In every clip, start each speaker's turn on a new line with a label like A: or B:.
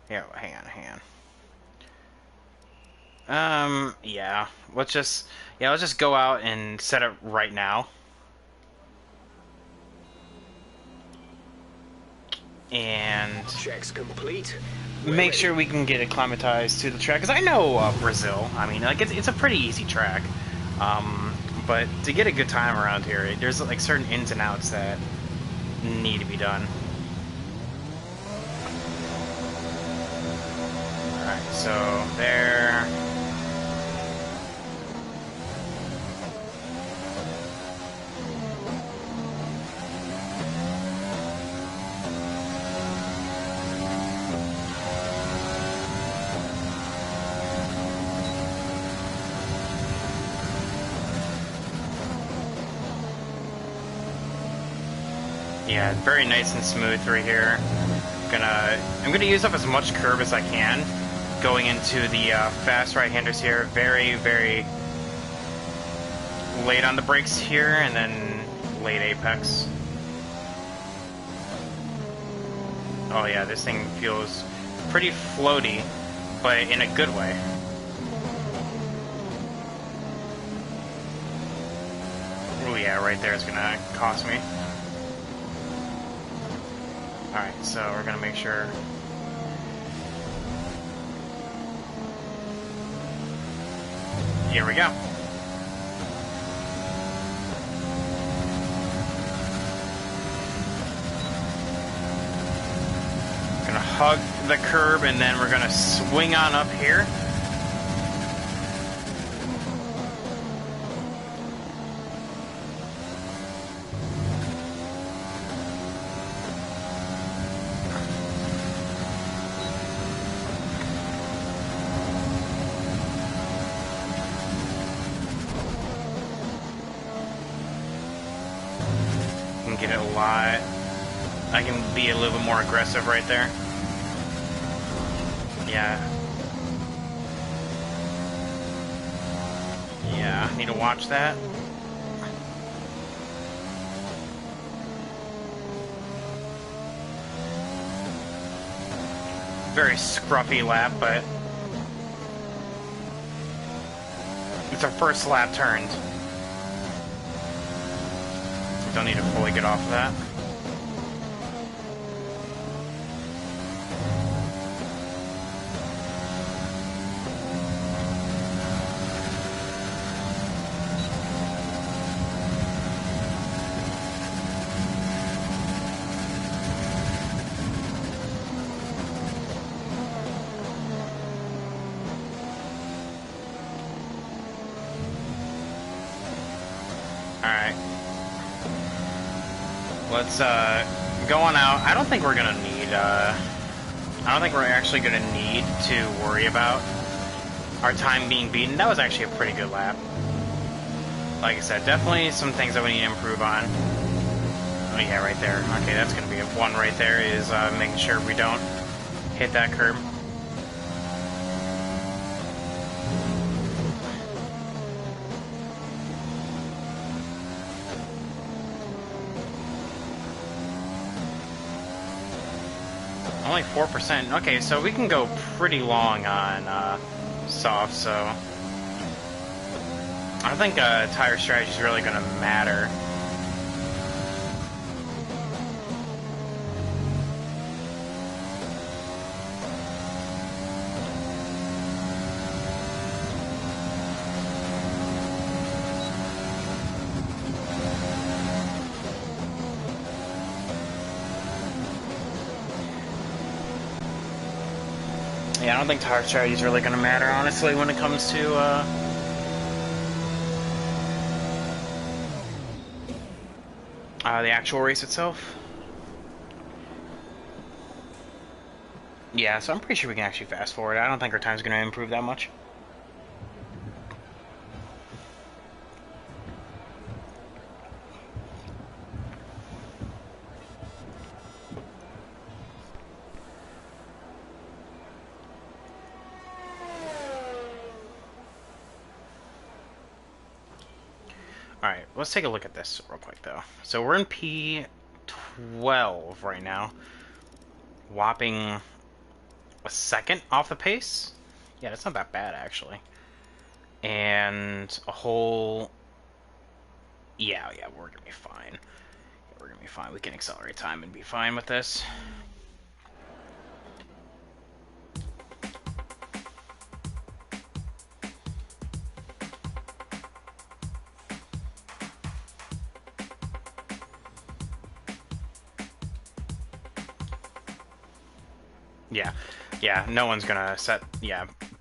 A: Yeah, hang yeah. Let's just go out and set it right now. And
B: Checks complete. We're
A: make
B: ready.
A: sure we can get acclimatized to the track. Because I know Brazil. I mean, like, it's a pretty easy track. But to get a good time around here, there's, like, certain ins and outs that need to be done. Alright, so there. Yeah, very nice and smooth through here. I'm gonna use up as much curb as I can, going into the fast right-handers here. Very, very late on the brakes here, and then late apex. Oh yeah, this thing feels pretty floaty, but in a good way. Oh yeah, right there is gonna cost me. Alright, so we're gonna make sure. Here we go. Gonna hug the curb and then we're gonna swing on up here. Get it a lot. I can be a little bit more aggressive right there. Yeah. Yeah, need to watch that. Very scruffy lap, but it's our first lap turned. Don't need to fully get off of that. Alright. Let's go on out. I don't think we're gonna need I don't think we're actually gonna need to worry about our time being beaten. That was actually a pretty good lap. Like I said, definitely some things that we need to improve on. Oh yeah, right there. Okay, that's gonna be a one right there, is making sure we don't hit that curb. Only 4%. Okay, so we can go pretty long on soft, so I don't think tire strategy is really going to matter. Yeah, I don't think tire strategy is really going to matter, honestly, when it comes to the actual race itself. Yeah, so I'm pretty sure we can actually fast forward. I don't think our time's going to improve that much. Alright, let's take a look at this real quick, though. So we're in P12 right now. Whopping a second off the pace. Yeah, that's not that bad, actually. And a whole... Yeah, we're gonna be fine. Yeah, we're gonna be fine. We can accelerate time and be fine with this. Yeah, no one's gonna set,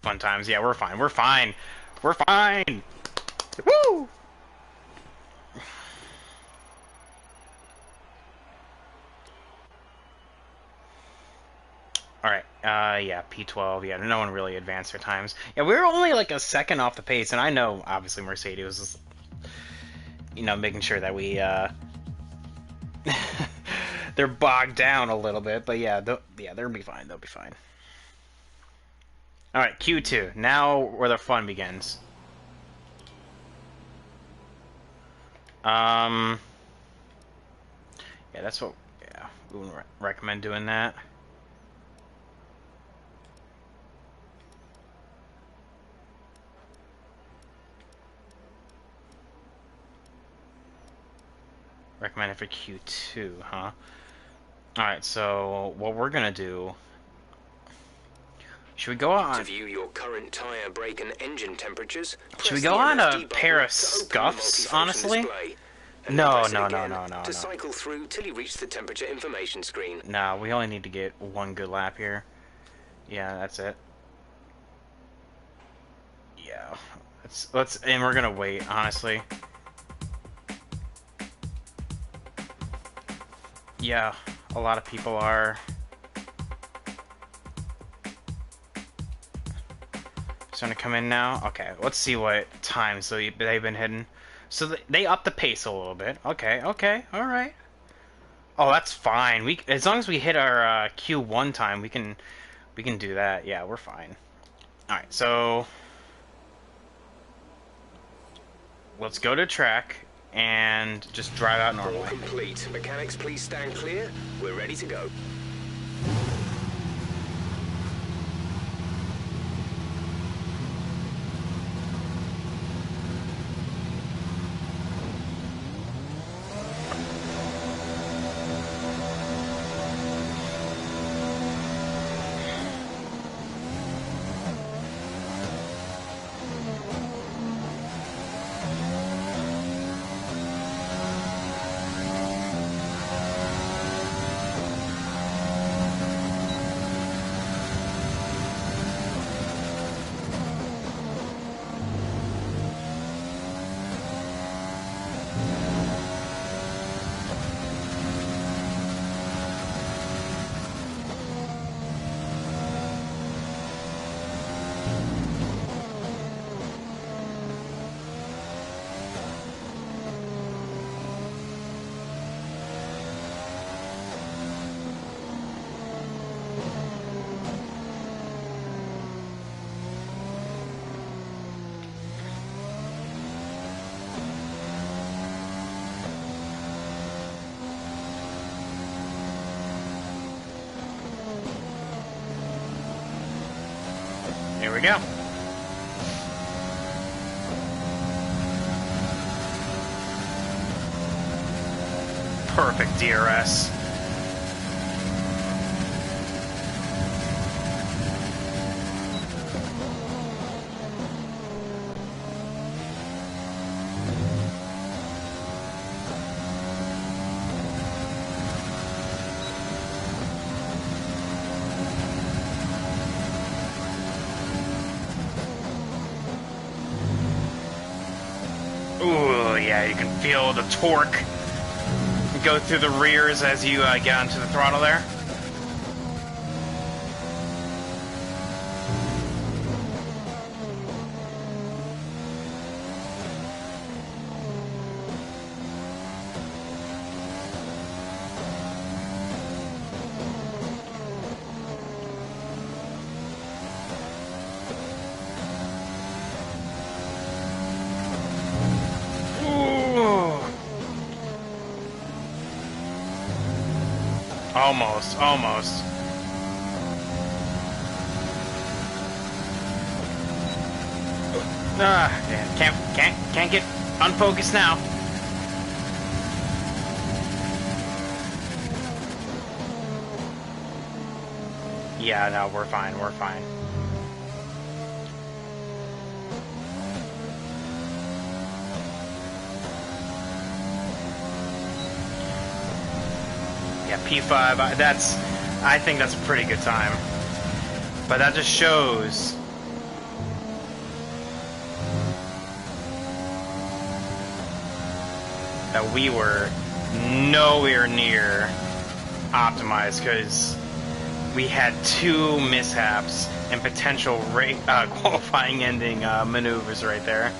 A: fun times. Yeah, we're fine. We're fine. We're fine! Woo! Alright, yeah, P12, yeah, no one really advanced their times. Yeah, we were only like a second off the pace, and I know, obviously, Mercedes was, making sure that we, they're bogged down a little bit, but yeah, they'll be fine, they'll be fine. Alright, Q2, now where the fun begins. Yeah, that's what, we would recommend doing that. Recommend it for Q2, huh? Alright, so what we're gonna do... Should we go on...
B: To view your current tire, brake, and engine temperatures,
A: should we go on a pair of scuffs, honestly? No.
B: To cycle through till you reach the temperature information screen.
A: No, we only need to get one good lap here. Yeah, that's it. Yeah. And we're gonna wait, honestly. Yeah, a lot of people are starting to come in now. Okay, let's see what times they've been hitting. So they upped the pace a little bit. Okay, all right. Oh, that's fine. As long as we hit our Q1 time, we can do that. Yeah, we're fine. All right, so let's go to track and just drive out normally.
B: All complete. Mechanics, please stand clear. We're ready to go.
A: Here we go. Perfect DRS. Ooh, yeah, you can feel the torque go through the rears as you get onto the throttle there. Almost. Yeah, can't get unfocused now. Yeah, no, we're fine, we're fine. Yeah, P5, I think that's a pretty good time. But that just shows that we were nowhere near optimized, because we had 2 mishaps and potential qualifying ending maneuvers right there.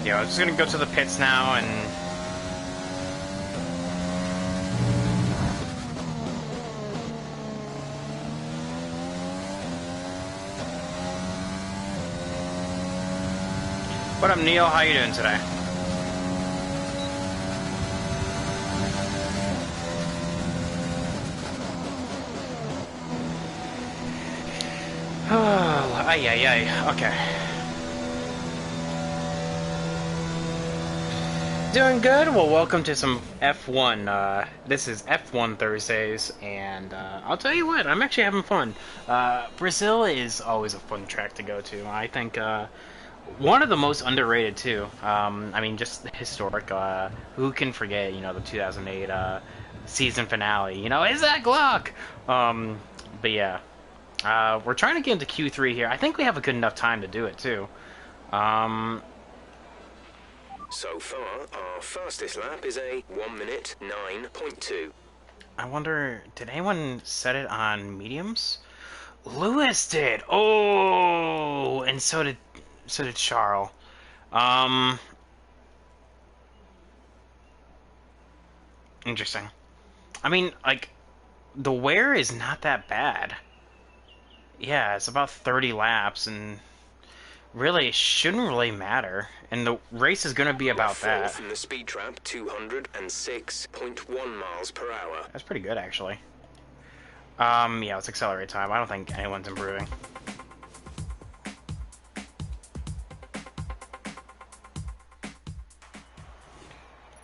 A: Yeah, I'm just gonna go to the pits now and what up, Neil? How you doing today? Oh, ay. Okay. Doing good? Well, welcome to some F1. This is F1 Thursdays, and I'll tell you what, I'm actually having fun. Brazil is always a fun track to go to. I think one of the most underrated, too. I mean, just historic. Who can forget, you know, the 2008 season finale? You know, is that Glock? But yeah, we're trying to get into Q3 here. I think we have a good enough time to do it, too.
B: So far, our fastest lap is a 1:09.2.
A: I wonder, did anyone set it on mediums? Lewis did. Oh, and so did Charles. Interesting. I mean, like, the wear is not that bad. Yeah, it's about 30 laps, and really, it shouldn't really matter. And the race is going to be about that.
B: From the speed trap, 206.1 miles per hour.
A: That's pretty good, actually. Yeah, let's accelerate time. I don't think anyone's improving.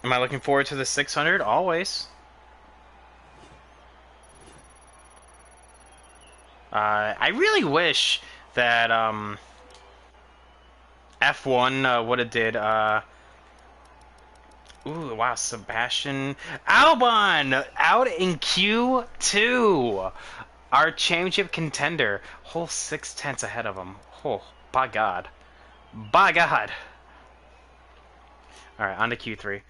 A: Am I looking forward to the 600? Always. I really wish that F1 would have did ooh, wow, Sebastian Albon out in Q2. Our championship contender, whole 6/10 ahead of him. Oh, by God. By God. Alright, on to Q3.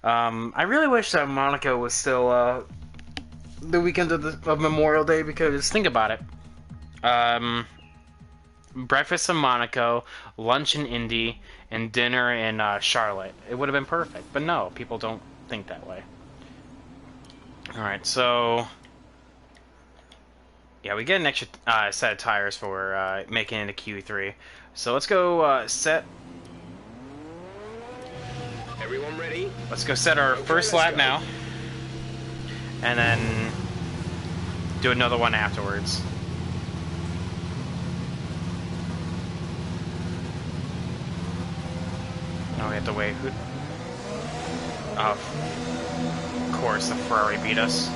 A: I really wish that Monaco was still the weekend of Memorial Day, because think about it. Breakfast in Monaco, lunch in Indy, and dinner in Charlotte. It would have been perfect, but no, people don't think that way. Alright, so yeah, we get an extra set of tires for making it into Q3. So let's go set.
B: Everyone ready?
A: Let's go set our first lap now, and then do another one afterwards. Now we have to wait. Of course, the Ferrari beat us.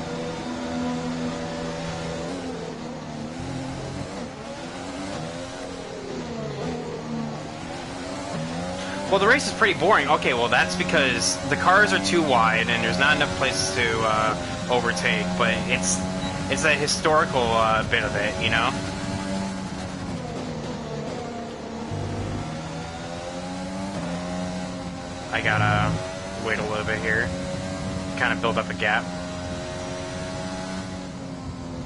A: Well, the race is pretty boring. Okay, well, that's because the cars are too wide and there's not enough places to overtake. But it's a historical bit of it, you know. I gotta wait a little bit here, kind of build up a gap.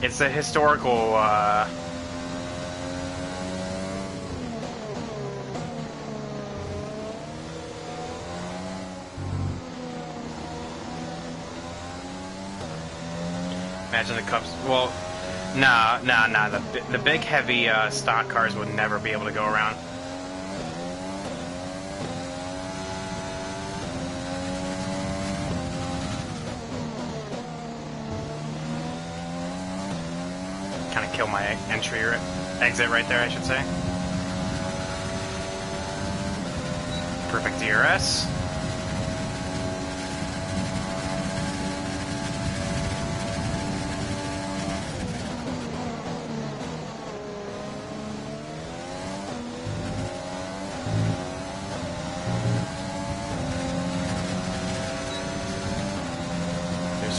A: It's a historical imagine the Cups. Well, nah. The big heavy stock cars would never be able to go around. kill my exit right there, I should say. Perfect DRS.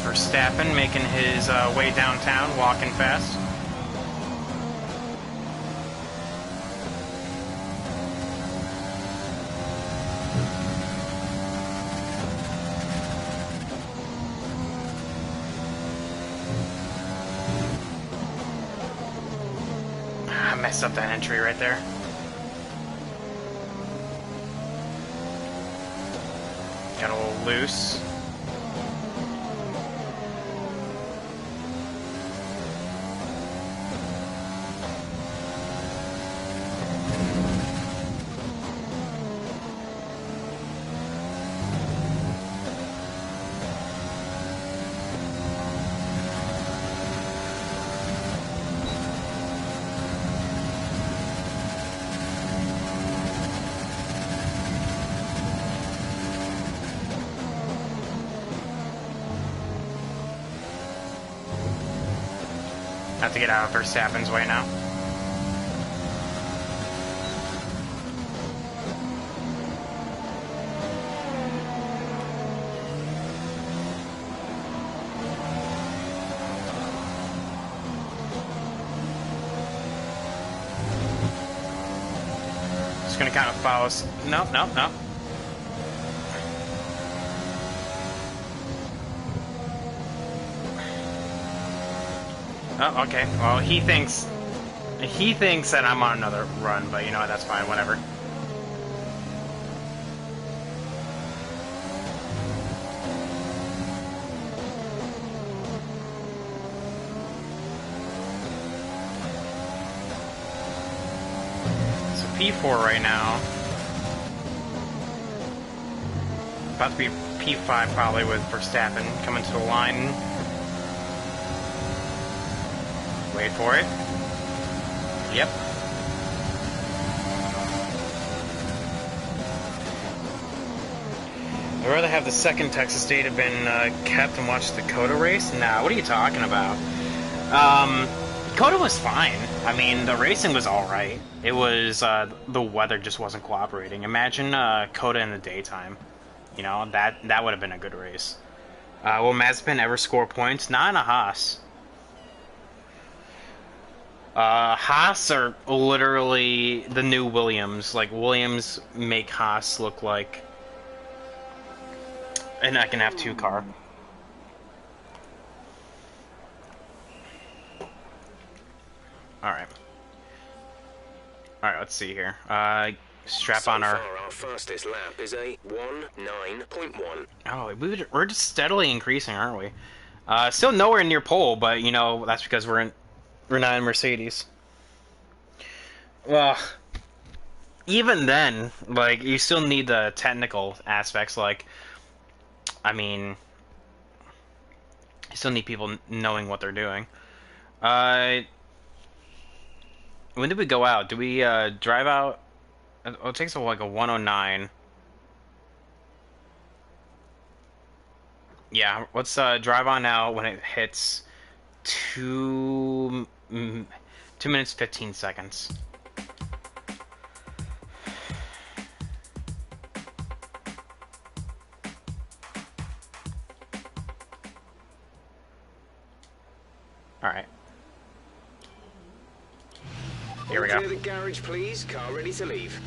A: Verstappen making his way downtown, walking fast. I messed up that entry right there. Got a little loose. Have to get out of Verstappen's way now. Just gonna kind of follow us. No. Oh, okay. Well, he thinks that I'm on another run, but you know what, that's fine, whatever. So P4 right now. About to be P5 probably with Verstappen coming to the line. Wait for it. Yep. I'd rather have the second Texas data been kept and watch the Dakota race? Nah, what are you talking about? Dakota was fine. I mean, the racing was alright. It was, the weather just wasn't cooperating. Imagine, Coda in the daytime. You know, that would have been a good race. Will Mazepin ever score points? Not in a Haas. Haas are literally the new Williams. Like, Williams make Haas look like... And I can have two car. Alright. Alright, let's see here. Strap on our...
B: Our fastest lap is a 1:09.1.
A: Oh, we're just steadily increasing, aren't we? Still nowhere near pole, but, you know, that's because we're not in Mercedes. Well, even then, like, you still need the technical aspects, like, I mean, you still need people knowing what they're doing. When did we go out? Did we, drive out? Oh, it takes like a 109. Yeah, let's, drive on out when it hits 2 minutes 15 seconds. Alright. Here we go.
B: Clear the garage, please. Car ready to leave.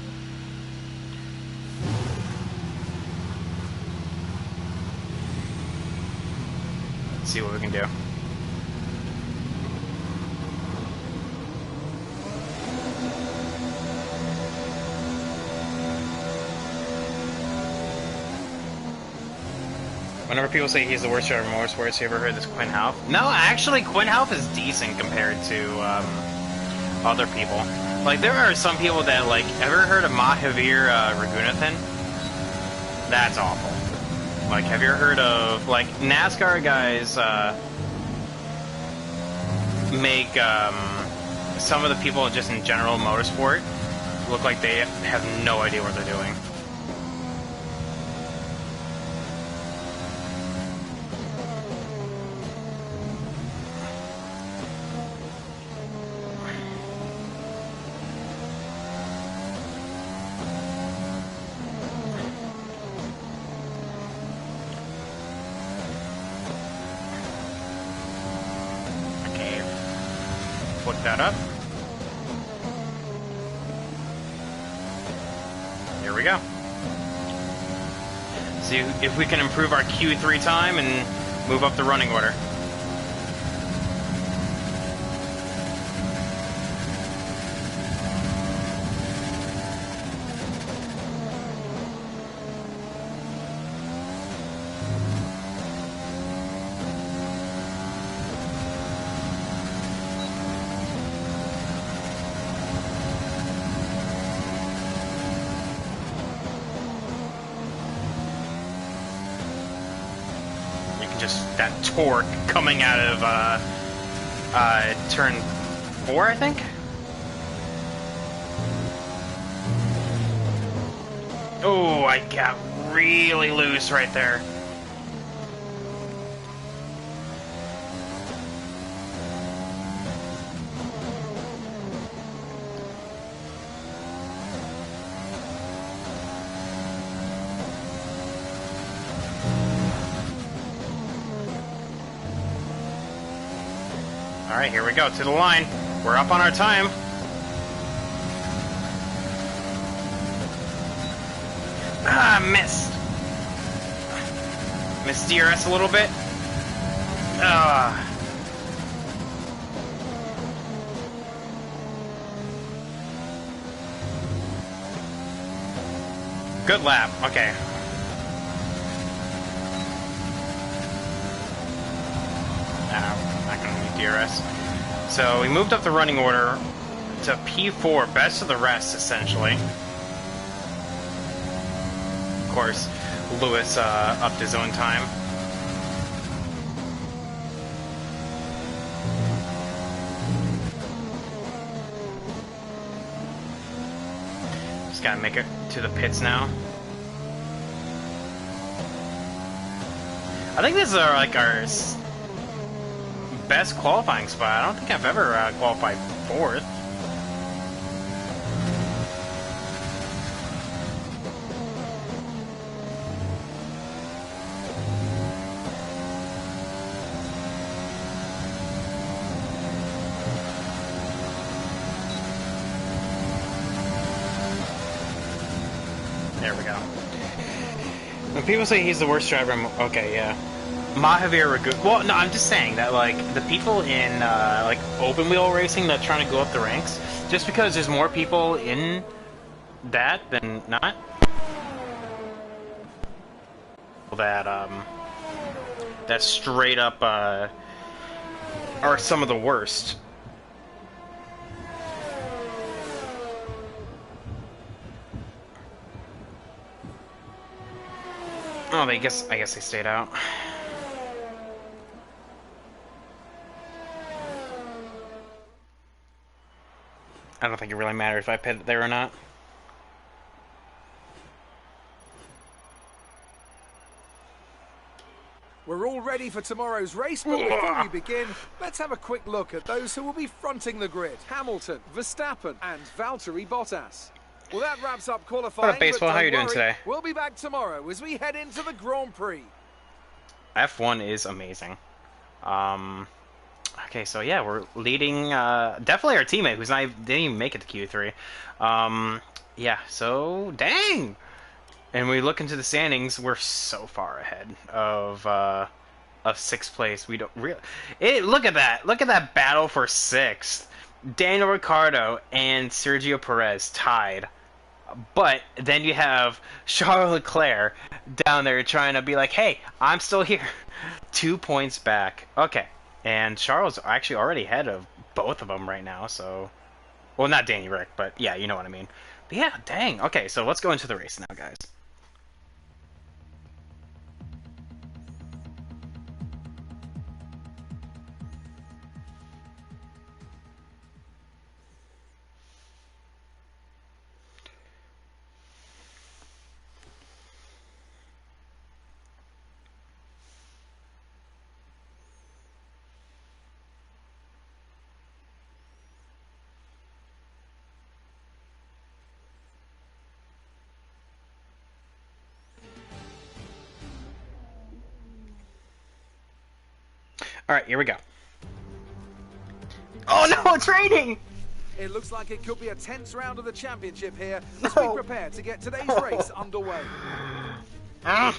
A: Let's see what we can do. Whenever people say he's the worst driver in motorsports, you ever heard this Quinn Houff? No, actually, Quinn Houff is decent compared to other people. Like, there are some people that, like, ever heard of Mahavir Raghunathan? That's awful. Like, have you ever heard of, like, NASCAR guys make some of the people just in general motorsport look like they have no idea what they're doing. Put that up. Here we go. See if we can improve our Q3 time and move up the running order. Just that torque coming out of turn 4, I think. Oh, I got really loose right there. Alright, here we go, to the line. We're up on our time. Ah, missed. Missed DRS a little bit. Good lap, okay. Not gonna need DRS. So we moved up the running order to P4, best of the rest, essentially. Of course, Lewis upped his own time. Just gotta make it to the pits now. I think this is our best qualifying spot. I don't think I've ever qualified 4th. There we go. When people say he's the worst driver, okay, yeah. Mahavir Ragu. Well, no, I'm just saying that, like, the people in, like, open wheel racing that trying to go up the ranks, just because there's more people in that than not, that straight up, are some of the worst. Oh, I guess they stayed out. I don't think it really matters if I pit it there or not.
C: We're all ready for tomorrow's race, but before we begin, let's have a quick look at those who will be fronting the grid. Hamilton, Verstappen, and Valtteri Bottas. Well, that wraps up qualifying.
A: What up, baseball? How you doing today?
C: We'll be back tomorrow as we head into the Grand Prix.
A: F1 is amazing. Okay, so yeah, we're leading, definitely our teammate, who's didn't even make it to Q3. Yeah, so, dang! And we look into the standings, we're so far ahead of 6th place. We don't really... look at that! Look at that battle for 6th. Daniel Ricciardo and Sergio Perez tied. But then you have Charles Leclerc down there trying to be like, hey, I'm still here. 2 points back. Okay. And Charles actually already ahead of both of them right now, so... Well, not Danny Rick, but yeah, you know what I mean. But yeah, dang. Okay, so let's go into the race now, guys. Alright, here we go. Oh no, it's raining!
C: It looks like it could be a tense round of the championship here as we prepare to get today's race underway.
A: Ah.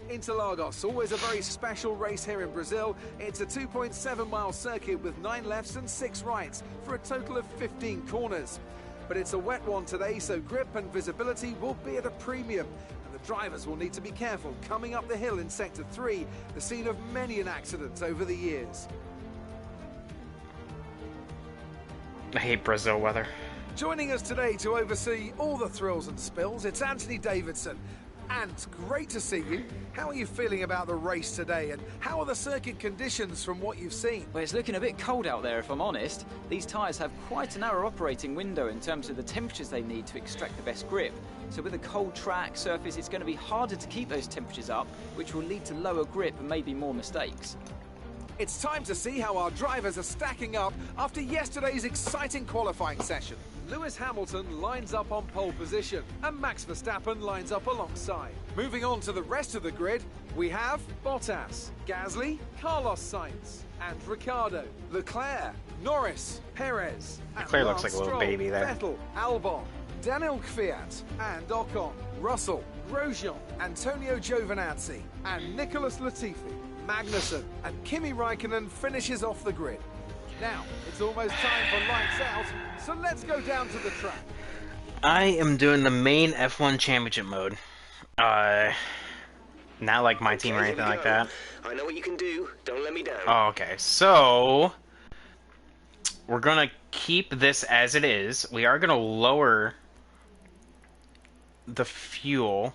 C: Interlagos, always a very special race here in Brazil. It's a 2.7-mile circuit with 9 lefts and 6 rights for a total of 15 corners. But it's a wet one today, so grip and visibility will be at a premium. And the drivers will need to be careful coming up the hill in Sector 3, the scene of many an accident over the years.
A: I hate Brazil weather.
C: Joining us today to oversee all the thrills and spills, it's Anthony Davidson. And great to see you. How are you feeling about the race today, and how are the circuit conditions from what you've seen?
D: Well, it's looking a bit cold out there, if I'm honest. These tyres have quite a narrow operating window in terms of the temperatures they need to extract the best grip. So with a cold track surface, it's going to be harder to keep those temperatures up, which will lead to lower grip and maybe more mistakes.
C: It's time to see how our drivers are stacking up after yesterday's exciting qualifying session. Lewis Hamilton lines up on pole position, and Max Verstappen lines up alongside. Moving on to the rest of the grid, we have Bottas, Gasly, Carlos Sainz, and Ricciardo, Leclerc, Norris, Perez, and
A: Leclerc looks
C: Lance
A: like a little
C: Stroll,
A: baby there.
C: Vettel, Albon, Daniel Kvyat, and Ocon, Russell, Grosjean, Antonio Giovinazzi, and Nicholas Latifi. Magnussen and Kimi Raikkonen finishes off the grid. Now, it's almost time for lights out, so let's go down to the track.
A: I am doing the main F1 championship mode. Not like my team or anything like that.
B: I know what you can do. Don't let me down.
A: Oh, okay, so we're gonna keep this as it is. We are gonna lower the fuel.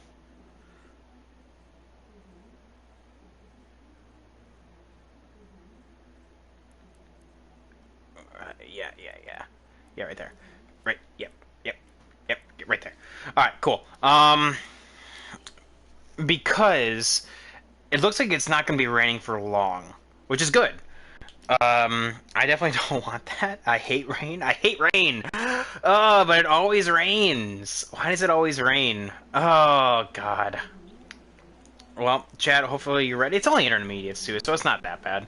A: Yeah, right there. Right, yep, right there. Alright, cool. Because it looks like it's not going to be raining for long, which is good. I definitely don't want that. I hate rain. Oh, but it always rains. Why does it always rain? Oh, God. Well, Chad, hopefully you're ready. It's only intermediates, too, so it's not that bad.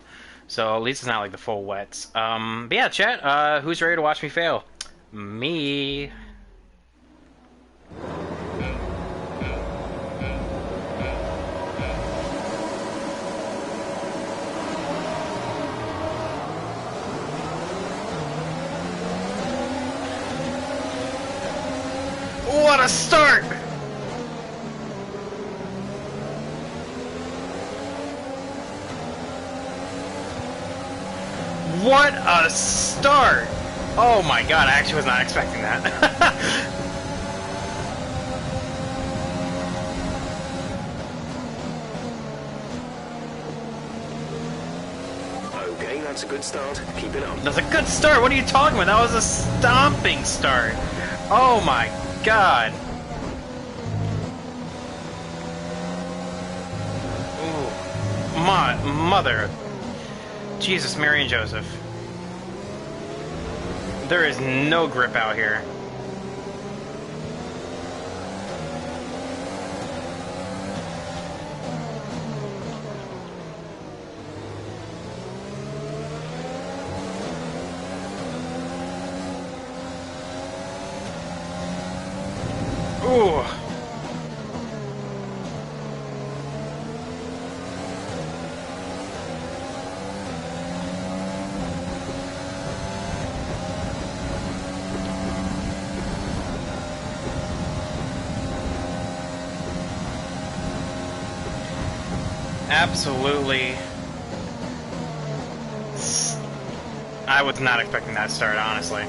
A: So at least it's not like the full wets. But yeah, chat, who's ready to watch me fail? Me. What a start! What a start! Oh my god, I actually was not expecting that.
B: Okay, that's a good start. Keep it up.
A: That's a good start! What are you talking about? That was a stomping start! Oh my god! Ooh. My mother. Jesus, Mary and Joseph. There is no grip out here. Ooh. Absolutely. I was not expecting that start, honestly.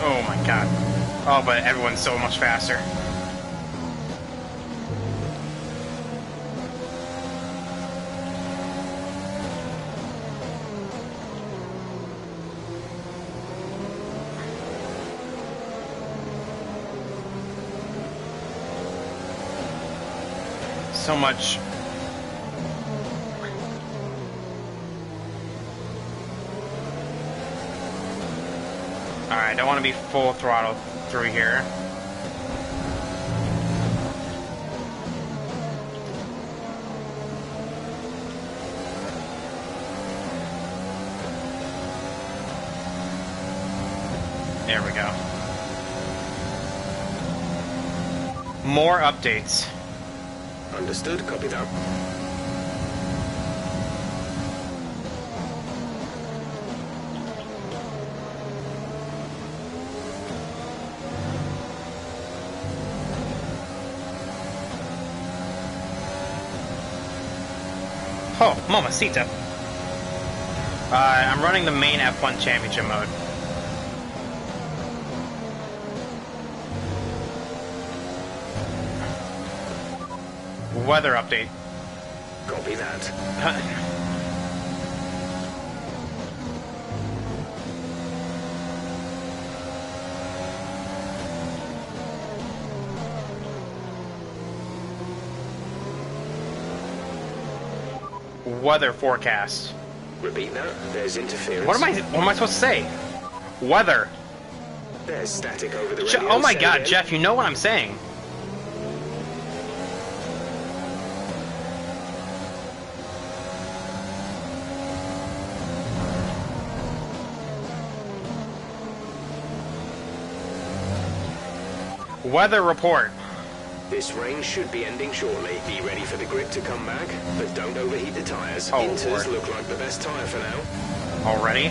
A: Oh my god. Oh, but everyone's so much faster. so much. Alright, I don't want to be full throttle through here. There we go. More updates.
B: Understood, copy that.
A: Oh, mamacita. I'm running the main F1 championship mode. Weather update.
B: Copy that.
A: Weather forecast.
B: Repeat that. There's interference.
A: What am I supposed to say? Weather.
B: There's static over the radio.
A: Oh my
B: Say
A: god,
B: again.
A: Jeff, you know what I'm saying. Weather report.
B: This rain should be ending shortly. Be ready for the grip to come back, but don't overheat the tyres.
A: Oh,
B: Inters
A: Lord.
B: look like the best tyre for now.
A: Already?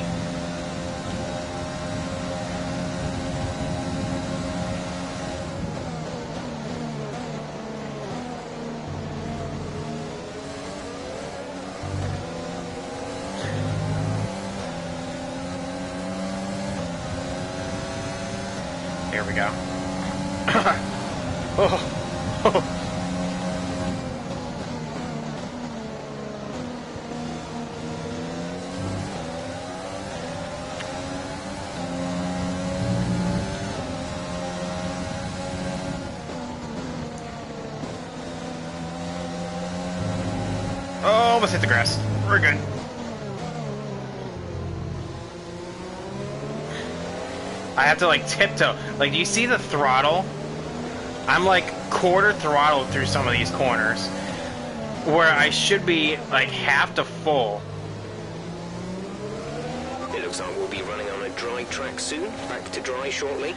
A: Here we go. Oh. Oh, almost hit the grass. We're good. I have to like tiptoe. Like, do you see the throttle? I'm like quarter throttled through some of these corners, where I should be like half to full.
B: It looks like we'll be running on a dry track soon. Back to dry shortly.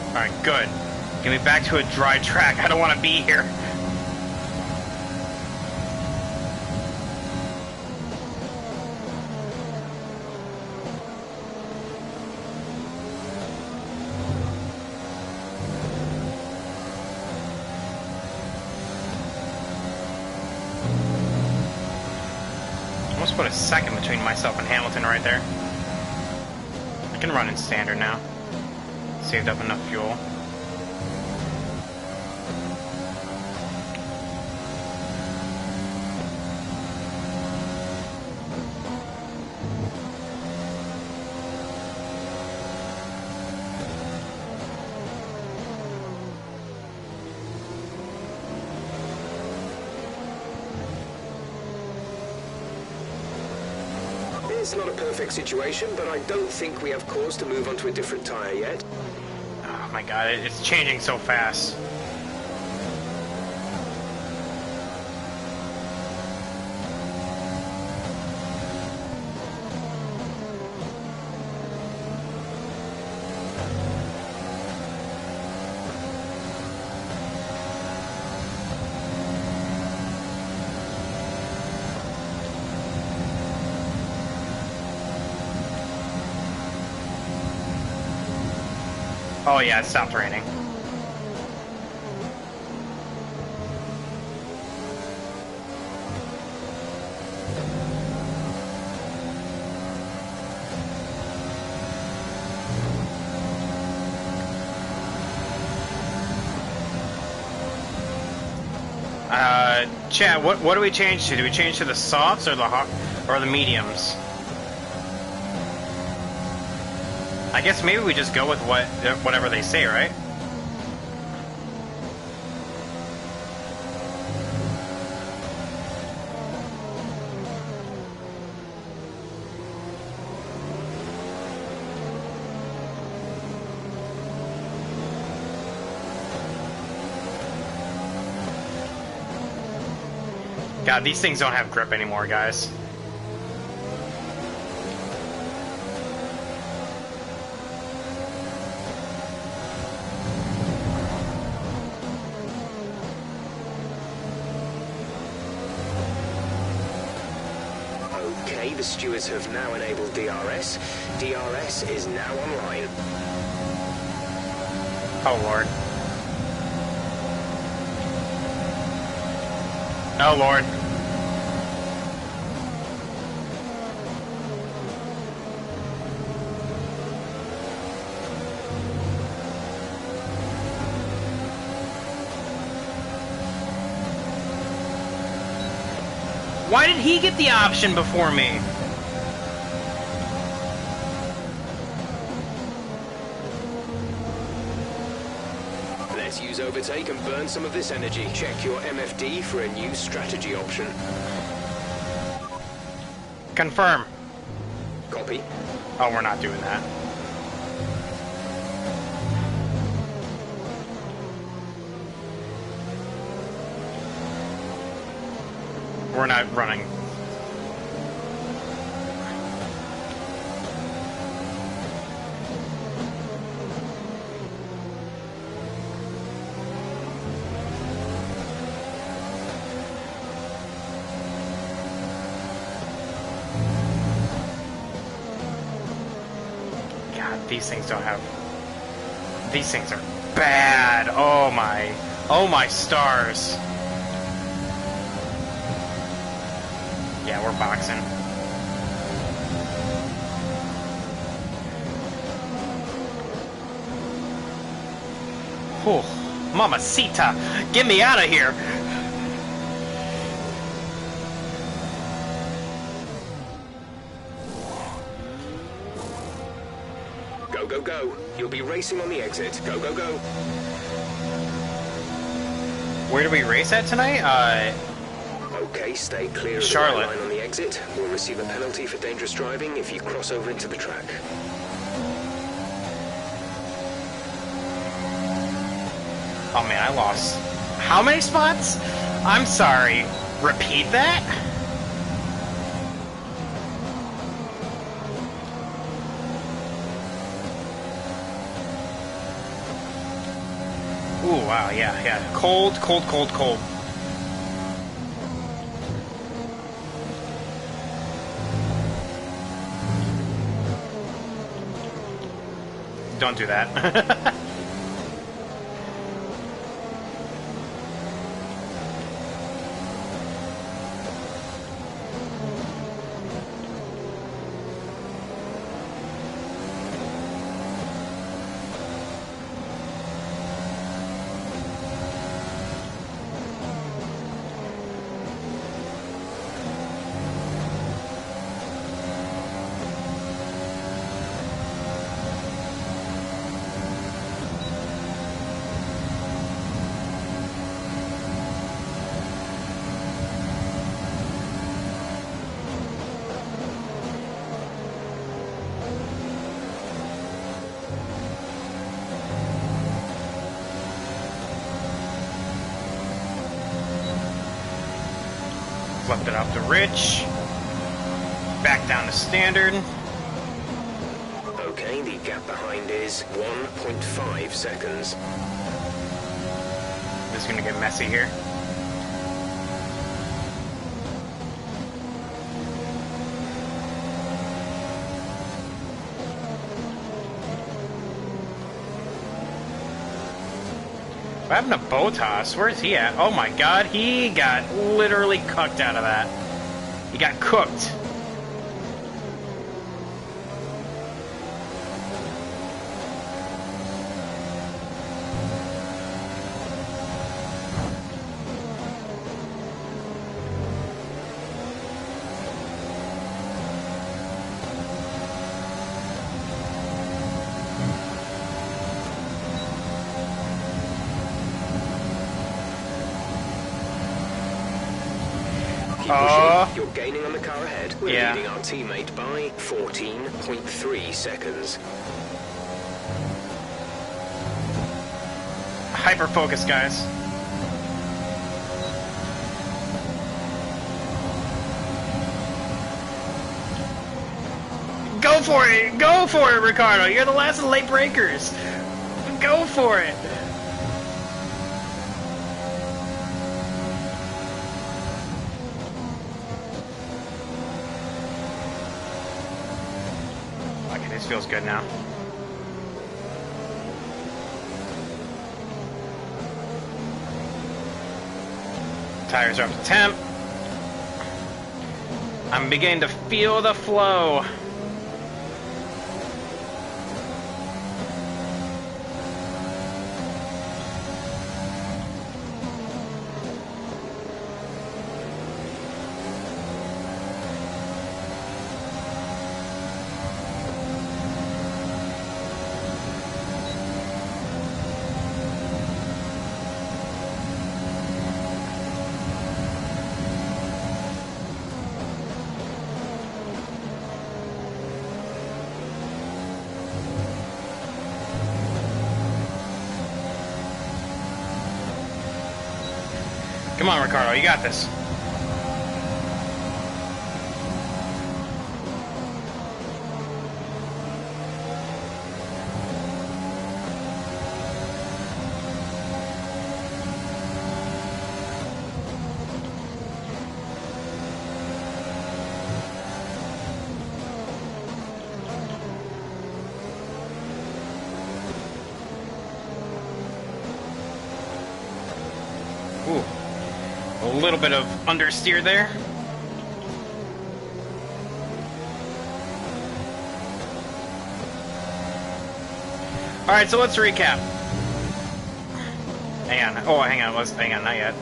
A: Alright, good. Get me back to a dry track. I don't want to be here. Almost put a second between myself and Hamilton right there. I can run in standard now. Saved up enough fuel.
B: It's not a perfect situation, but I don't think we have cause to move on to a different tyre yet.
A: Oh my god, it's changing so fast. Oh yeah, it stopped raining. Chad, what do we change to? Do we change to the softs or the mediums? I guess maybe we just go with whatever they say, right? God, these things don't have grip anymore, guys.
B: Okay, the stewards have now enabled DRS. DRS is now online.
A: Oh, Lord. Oh, Lord. Why did he get the option before me?
B: Let's use overtake and burn some of this energy. Check your MFD for a new strategy option.
A: Confirm.
B: Copy.
A: Oh, we're not doing that. We're not running. God, these things don't have... These things are bad. Oh my stars. Yeah, we're boxing. Oh, mamacita, get me out of here.
B: Go, go, go. You'll be racing on the exit. Go, go, go.
A: Where do we race at tonight?
B: Okay, stay clear of
A: Charlotte.
B: the line on the exit. We'll receive a penalty for dangerous driving if you cross over into the track.
A: Oh man, I lost. How many spots? I'm sorry. Repeat that? Ooh, wow, yeah. Cold, cold, cold, cold. Don't do that. Flipped it off to Rich. Back down to standard.
B: Okay, the gap behind is 1.5 seconds.
A: This is gonna get messy here. What happened to Botas? Where's he at? Oh my god, he got literally cucked out of that. He got cooked.
B: Keep pushing. You're gaining on the car ahead. We're leading our teammate by 14.3 seconds.
A: Hyper focus, guys. Go for it! Go for it, Ricardo! You're the last of the late breakers! Go for it! Okay, this feels good now. Tires are up to temp. I'm beginning to feel the flow. Come on, Ricardo, you got this. Ooh. A little bit of understeer there. Alright, so let's recap. Hang on. Oh, hang on. Hang on, not yet.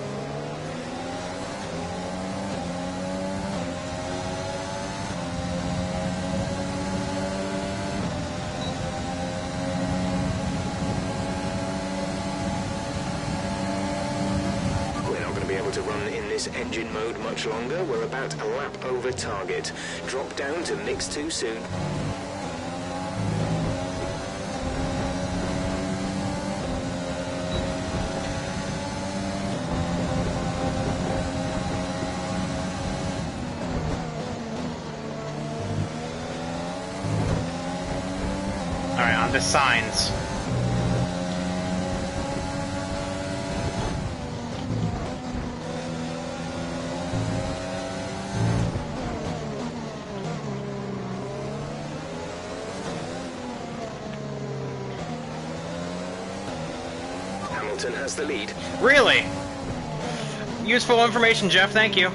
B: To run in this engine mode much longer. We're about a lap over target. Drop down to mix 2 soon.
A: Alright, on to signs.
B: Has the lead.
A: Really? Useful information, Jeff. Thank you.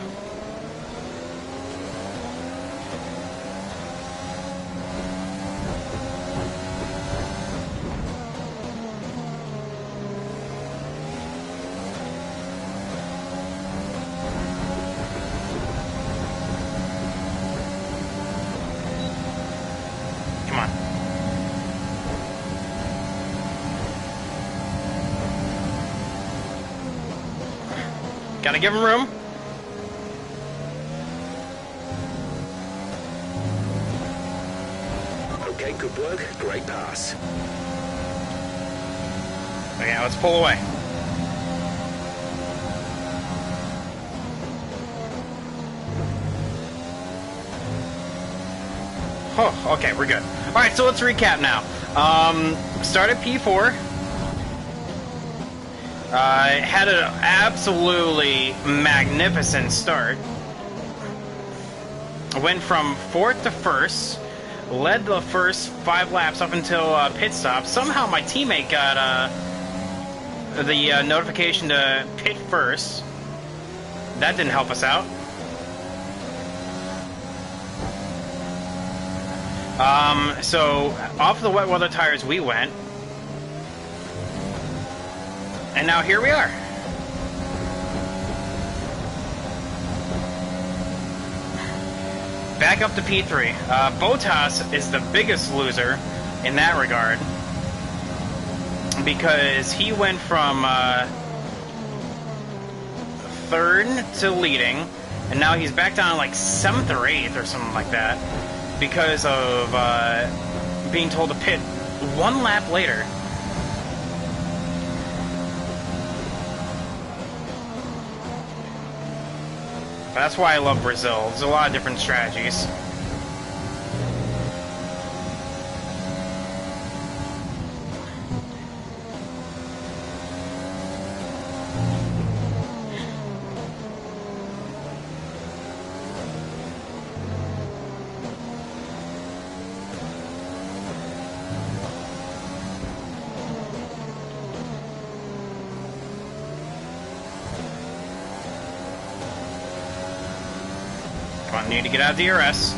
A: Come on. Gotta give him room.
B: Okay, good work. Great pass.
A: Okay, let's pull away. Oh, okay, we're good. Alright, so let's recap now. Start at P4. Had an absolutely magnificent start. Went from 4th to 1st. Led the first 5 laps up until pit stop. Somehow my teammate got the notification to pit first. That didn't help us out. So off the wet weather tires we went. And now here we are. Back up to P3. Bottas is the biggest loser in that regard, because he went from 3rd to leading, and now he's back down like 7th or 8th or something like that because of being told to pit 1 lap later. That's why I love Brazil. There's a lot of different strategies. Come on, need to get out of DRS.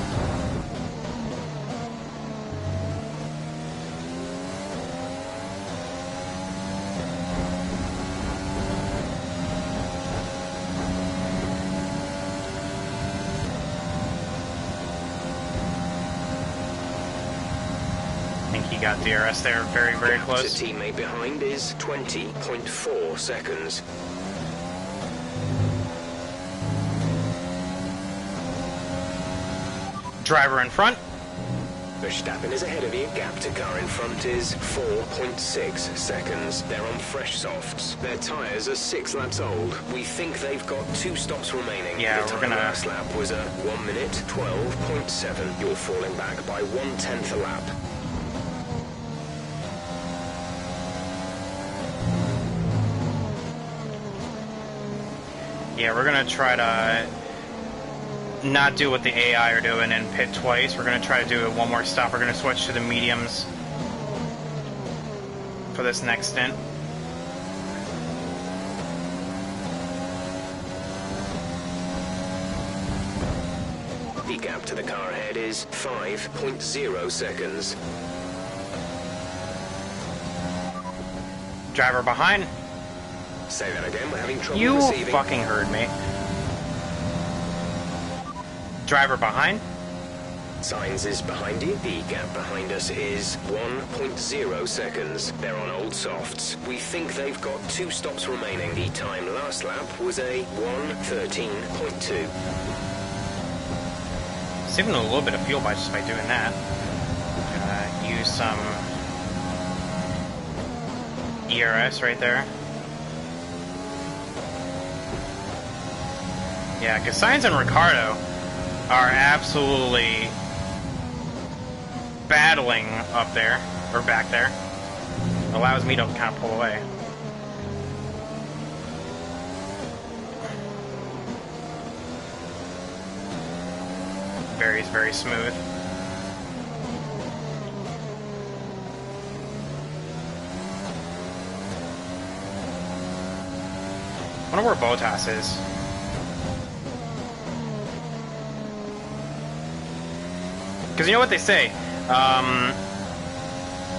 A: I think he got DRS there very, very close.
B: The teammate behind is 20.4 seconds.
A: Driver in front.
B: Verstappen is ahead of you. Gap to car in front is 4.6 seconds. They're on fresh softs. Their tyres are 6 laps old. We think they've got 2 stops remaining.
A: Yeah,
B: the
A: we're gonna...
B: last lap was a 1 minute 12.7. You're falling back by 1/10 a lap.
A: Yeah, we're gonna try to not do what the AI are doing and pit twice. We're going to try to do it one more stop. We're going to switch to the mediums for this next stint.
B: The gap to the car ahead is 5.0 seconds.
A: Driver behind.
B: Say that again, we're having trouble
A: You
B: receiving.
A: fucking heard me. Driver behind.
B: Sainz is behind you. The gap behind us is 1.0 seconds. They're on old softs. We think they've got 2 stops remaining. The time last lap was a 1:13.2.
A: Saving a little bit of fuel by just by doing that. Use some ERS right there. Yeah, because Sainz and Ricciardo are absolutely battling up there, or back there. Allows me to kind of pull away. Very, very smooth. I wonder where Bottas is. Because you know what they say,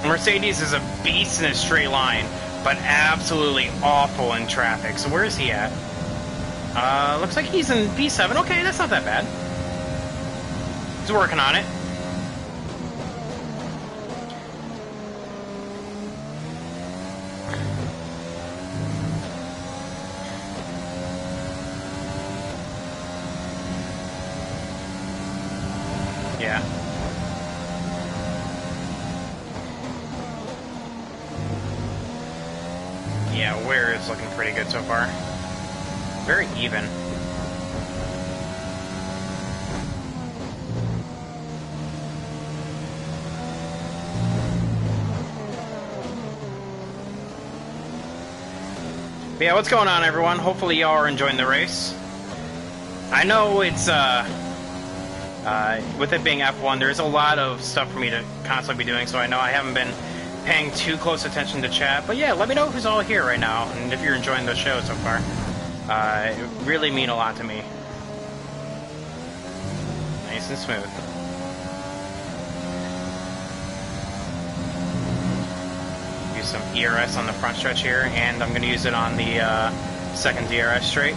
A: Mercedes is a beast in a straight line, but absolutely awful in traffic. So where is he at? Looks like he's in P7. Okay, that's not that bad. He's working on it. Yeah. Yeah, Ware is looking pretty good so far. Very even. But yeah, what's going on, everyone? Hopefully y'all are enjoying the race. I know it's, with it being F1, there's a lot of stuff for me to constantly be doing, so I know I haven't been paying too close attention to chat. But yeah, let me know who's all here right now, and if you're enjoying the show so far. It really mean a lot to me. Nice and smooth. Use some ERS on the front stretch here, and I'm going to use it on the second DRS straight.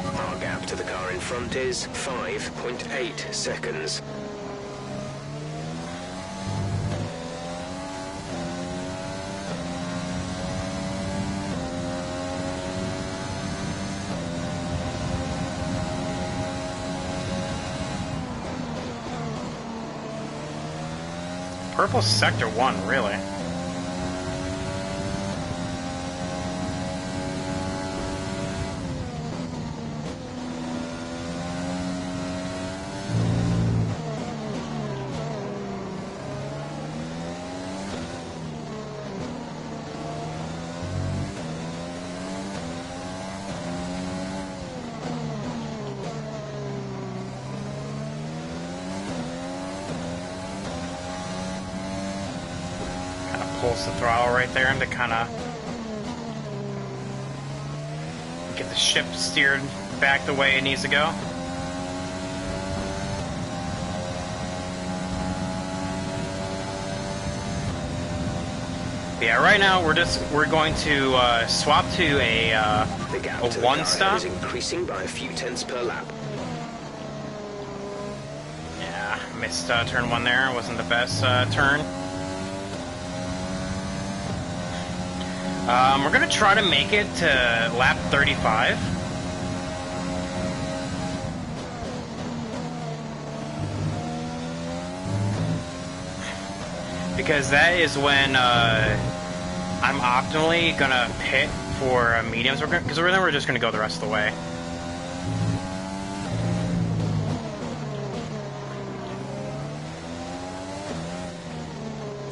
B: Our gap to the car in front is 5.8 seconds.
A: purple sector 1, really. Pulls the throttle right there to kind of get the ship steered back the way it needs to go. Yeah, right now we're going to swap to a one stop.
B: Is increasing by a few tenths per lap.
A: Yeah, missed turn 1 there. Wasn't the best turn. We're going to try to make it to lap 35. Because that is when I'm optimally going to pit for mediums. Because then we're just going to go the rest of the way.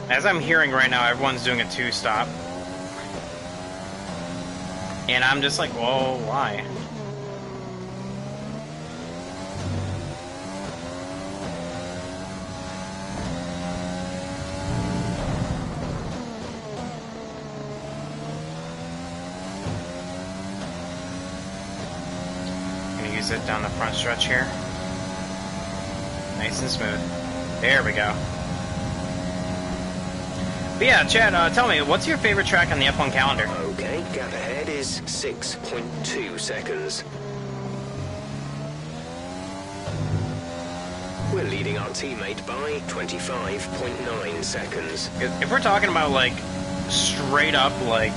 A: As I'm hearing right now, everyone's doing a 2-stop. And I'm just like, well, why? I'm gonna use it down the front stretch here. Nice and smooth. There we go. But yeah, Chad, tell me, what's your favorite track on the F1 calendar?
B: Okay, gap ahead is 6.2 seconds. We're leading our teammate by 25.9 seconds.
A: If we're talking about, like, straight up, like,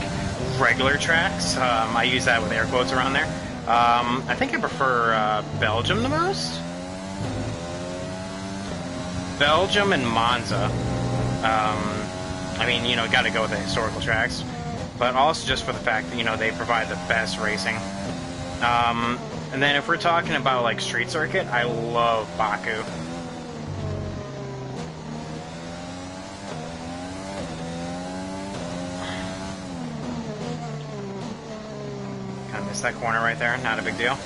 A: regular tracks, I use that with air quotes around there, I think I prefer Belgium the most. Belgium and Monza. I mean, you know, gotta go with the historical tracks, but also just for the fact that, you know, they provide the best racing. And then if we're talking about, like, street circuit, I love Baku. Kind of missed that corner right there, not a big deal.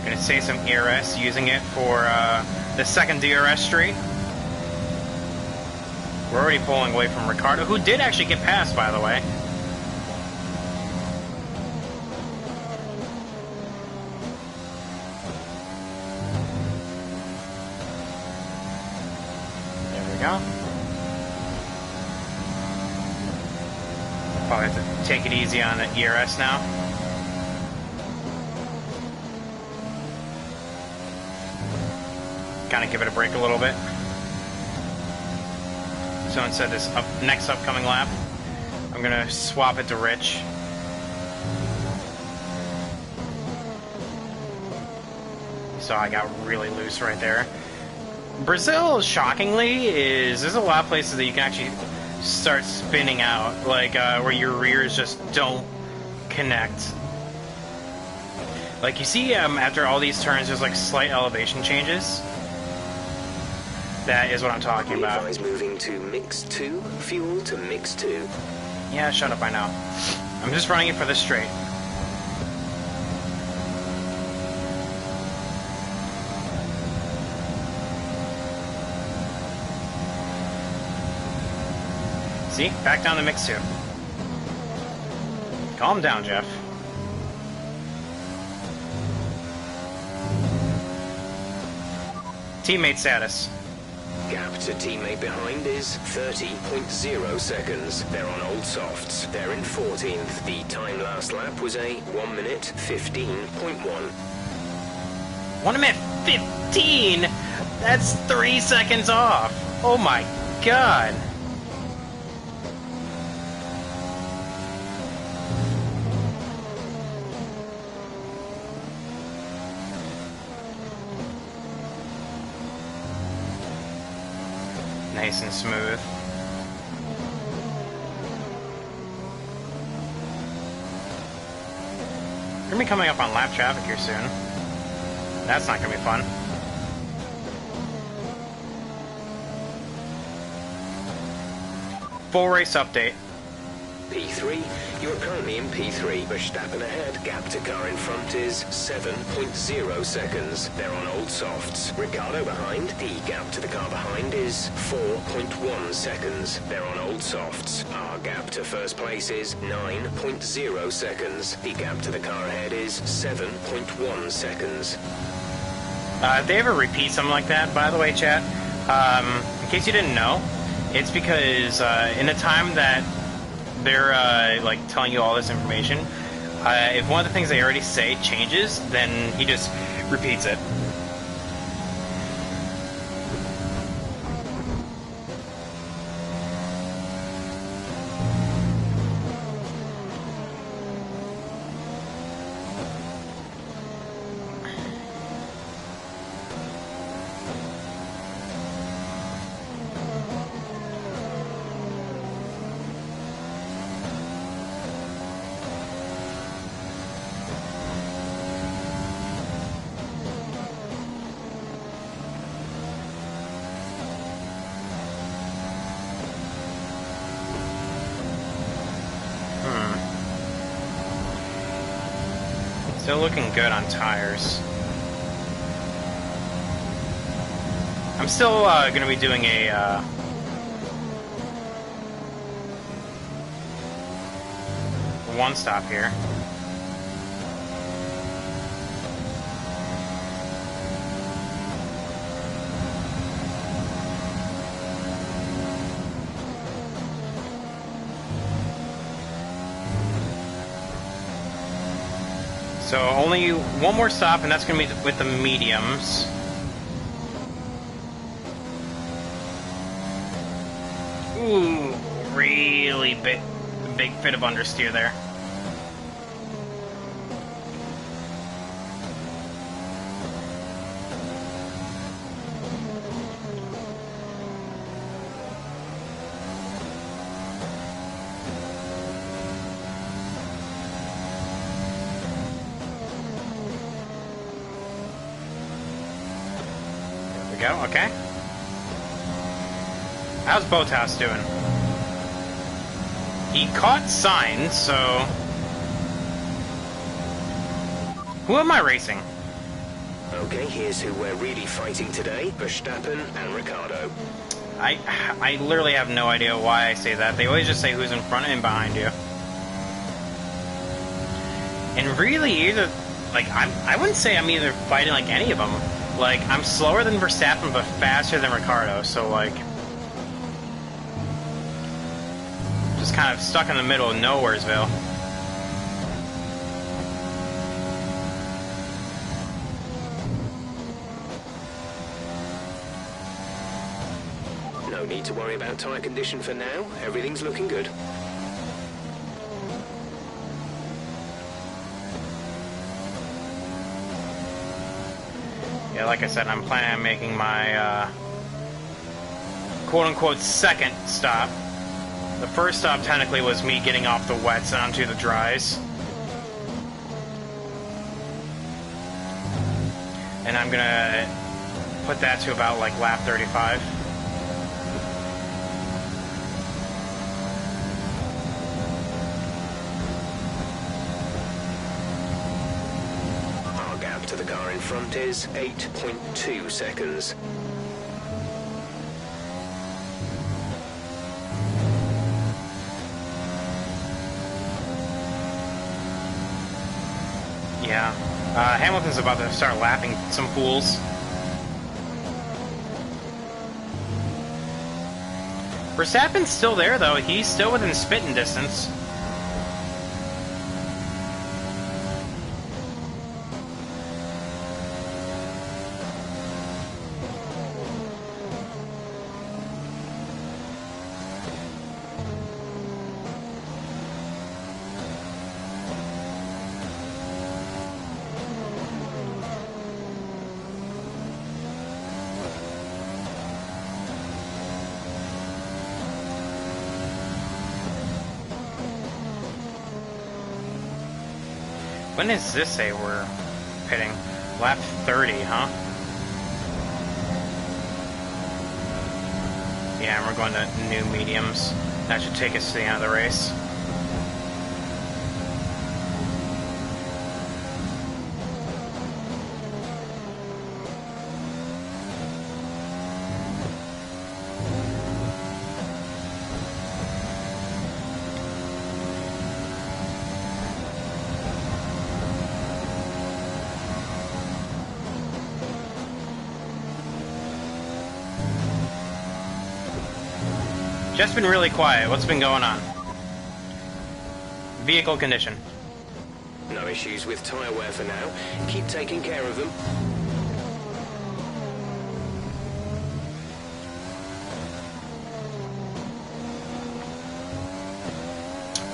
A: Gonna save some ERS using it for the second DRS straight. We're already pulling away from Ricardo, who did actually get past, by the way. There we go. Probably have to take it easy on the ERS now. Kind of give it a break a little bit. So instead of this next upcoming lap, I'm going to swap it to Rich. So I got really loose right there. Brazil, shockingly, there's a lot of places that you can actually start spinning out, like where your rears just don't connect. Like you see, after all these turns, there's like slight elevation changes. That is what I'm talking about.
B: Levi's moving to mix 2, fuel to mix 2.
A: Yeah, shut up, I know. I'm just running it for the straight. See? Back down to mix 2. Calm down, Jeff. Teammate status.
B: Gap to teammate behind is 30.0 seconds. They're on old softs. They're in 14th. The time last lap was a 1 minute 15.1.
A: 1 minute 15? That's 3 seconds off. Oh my god. nice and smooth. We're gonna be coming up on lap traffic here soon. That's not gonna be fun. Full race update.
B: P3, you are currently in P3. Verstappen ahead, gap to car in front is 7.0 seconds. They're on old softs. Ricciardo behind, the gap to the car behind is 4.1 seconds. They're on old softs. Our gap to first place is 9.0 seconds. The gap to the car ahead is 7.1 seconds.
A: If they ever repeat something like that, by the way, chat, in case you didn't know, it's because in the time that they're like telling you all this information, if one of the things they already say changes, then he just repeats it. Still looking good on tires. I'm still going to be doing a one stop here. So only one more stop, and that's going to be with the mediums. Ooh, really big fit of understeer there. Go, okay. How's Boathouse doing? He caught signs, so... Who am I racing?
B: Okay, here's who we're really fighting today. Verstappen and Ricciardo.
A: I literally have no idea why I say that. They always just say who's in front and behind you. And really, either... Like, I wouldn't say I'm either fighting like any of them. Like, I'm slower than Verstappen, but faster than Ricciardo, so, like... Just kind of stuck in the middle of Nowheresville.
B: No need to worry about tyre condition for now. Everything's looking good.
A: Yeah, like I said, I'm planning on making my quote-unquote second stop. The first stop technically was me getting off the wets and onto the dries. And I'm gonna put that to about like lap 35.
B: Our gap to the car in front is 8.2 seconds.
A: Yeah. Hamilton's about to start lapping some fools. Verstappen's still there, though. He's still within spitting distance. When does this say we're pitting? Lap 30, huh? Yeah, and we're going to new mediums. That should take us to the end of the race. Just been really quiet. What's been going on? Vehicle condition.
B: No issues with tyre wear for now. Keep taking care of them.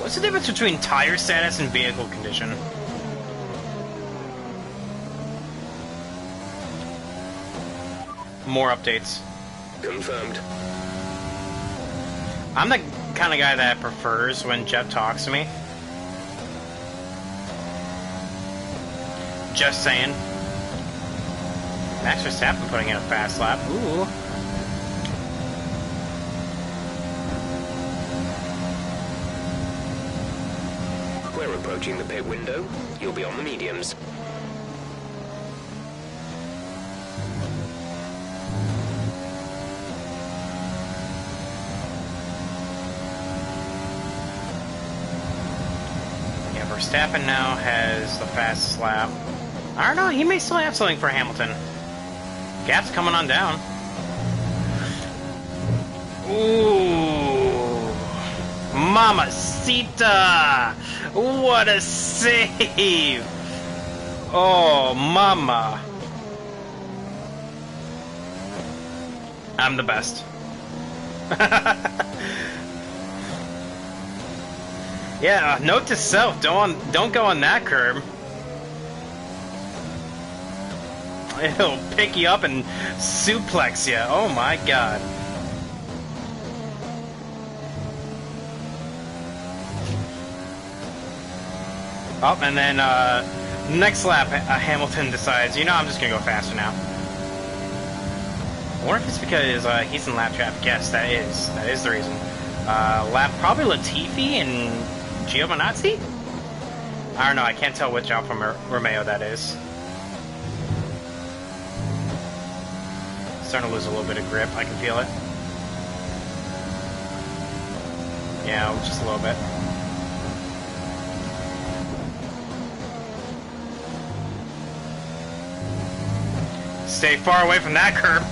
A: What's the difference between tire status and vehicle condition? More updates.
B: Confirmed.
A: I'm the kind of guy that prefers when Jeff talks to me. Just saying. Max Verstappen putting in a fast lap. Ooh.
B: We're approaching the pit window. You'll be on the mediums.
A: Verstappen now has the fastest lap. I don't know, he may still have something for Hamilton. Gap's coming on down. Ooh. Mamacita! What a save! Oh, mama. I'm the best. Yeah, note to self, don't go on that curb. It'll pick you up and suplex you. Oh my god. Oh, and then next lap, Hamilton decides, you know, I'm just gonna go faster now. I wonder if it's because he's in lap traffic. Yes, that is the reason. Lap probably Latifi and Giovinazzi? I don't know, I can't tell which Alfa Romeo that is. Starting to lose a little bit of grip, I can feel it. Yeah, just a little bit. Stay far away from that curb.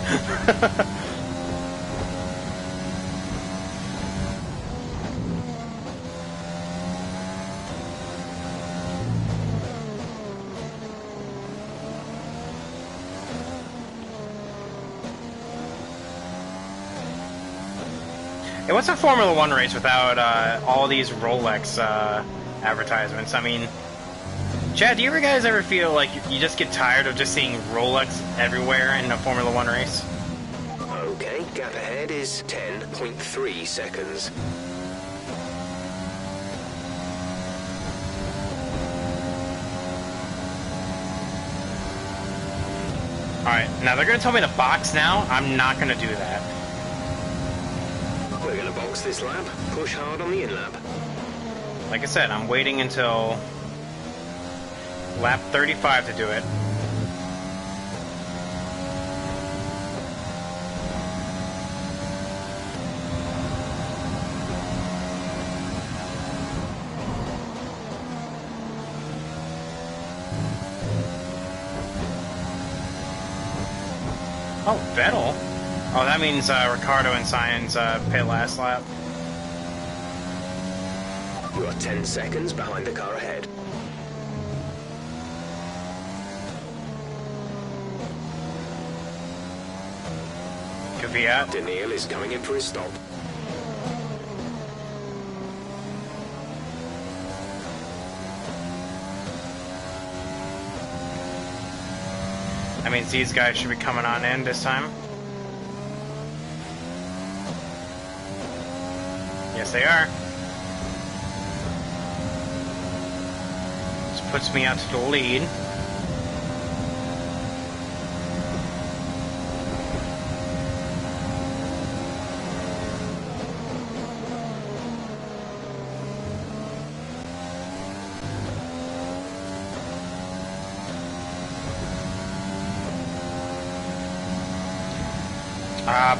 A: Hey, what's a Formula One race without all these Rolex advertisements? I mean, Chad, do you guys ever feel like you just get tired of just seeing Rolex everywhere in a Formula One race?
B: Okay, gap ahead is 10.3 seconds.
A: Alright, now they're going to tell me to box now. I'm not going to do that.
B: We're going to box this lap. Push hard on the in-lap.
A: Like I said, I'm waiting until lap 35 to do it. Oh, Vettel? Oh, that means Ricardo and Sainz pit last lap.
B: You are 10 seconds behind the car ahead.
A: Kvyat.
B: Daniil is coming in for his stop.
A: That means these guys should be coming on in this time. Yes, they are. Just puts me out to the lead.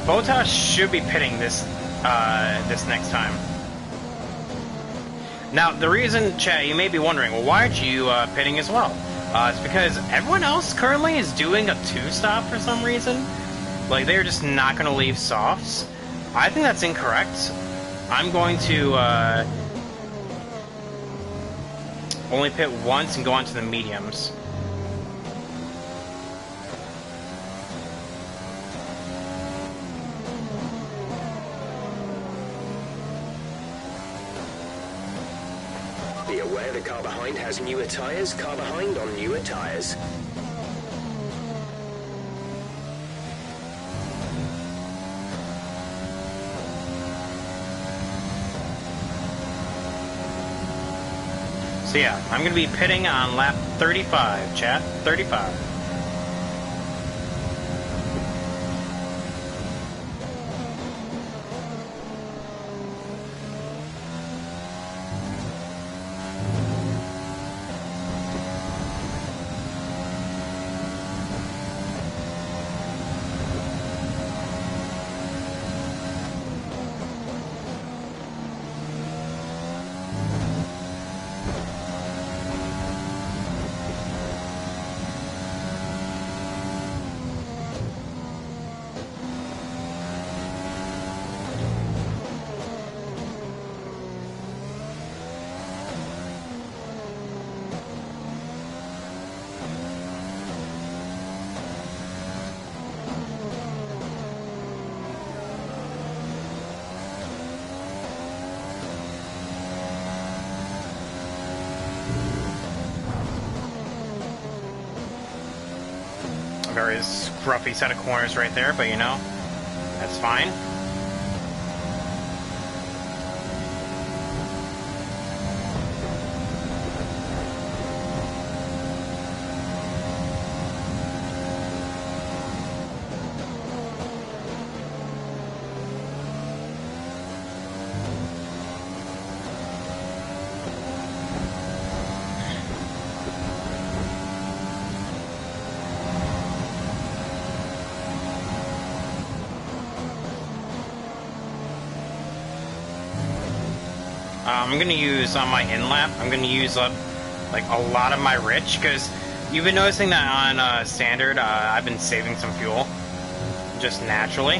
A: Bottas should be pitting this this next time. Now, the reason, chat, you may be wondering, well, why aren't you pitting as well? It's because everyone else currently is doing a 2-stop for some reason. Like, they're just not going to leave softs. I think that's incorrect. I'm going to only pit once and go on to the mediums.
B: Be aware the car behind has newer tyres. Car behind on newer tyres.
A: So yeah, I'm going to be pitting on lap 35, chat. 35. Very scruffy set of corners right there, but you know, that's fine. I'm going to use on my in-lap, I'm going to use up like a lot of my rich, because you've been noticing that on standard, I've been saving some fuel, just naturally.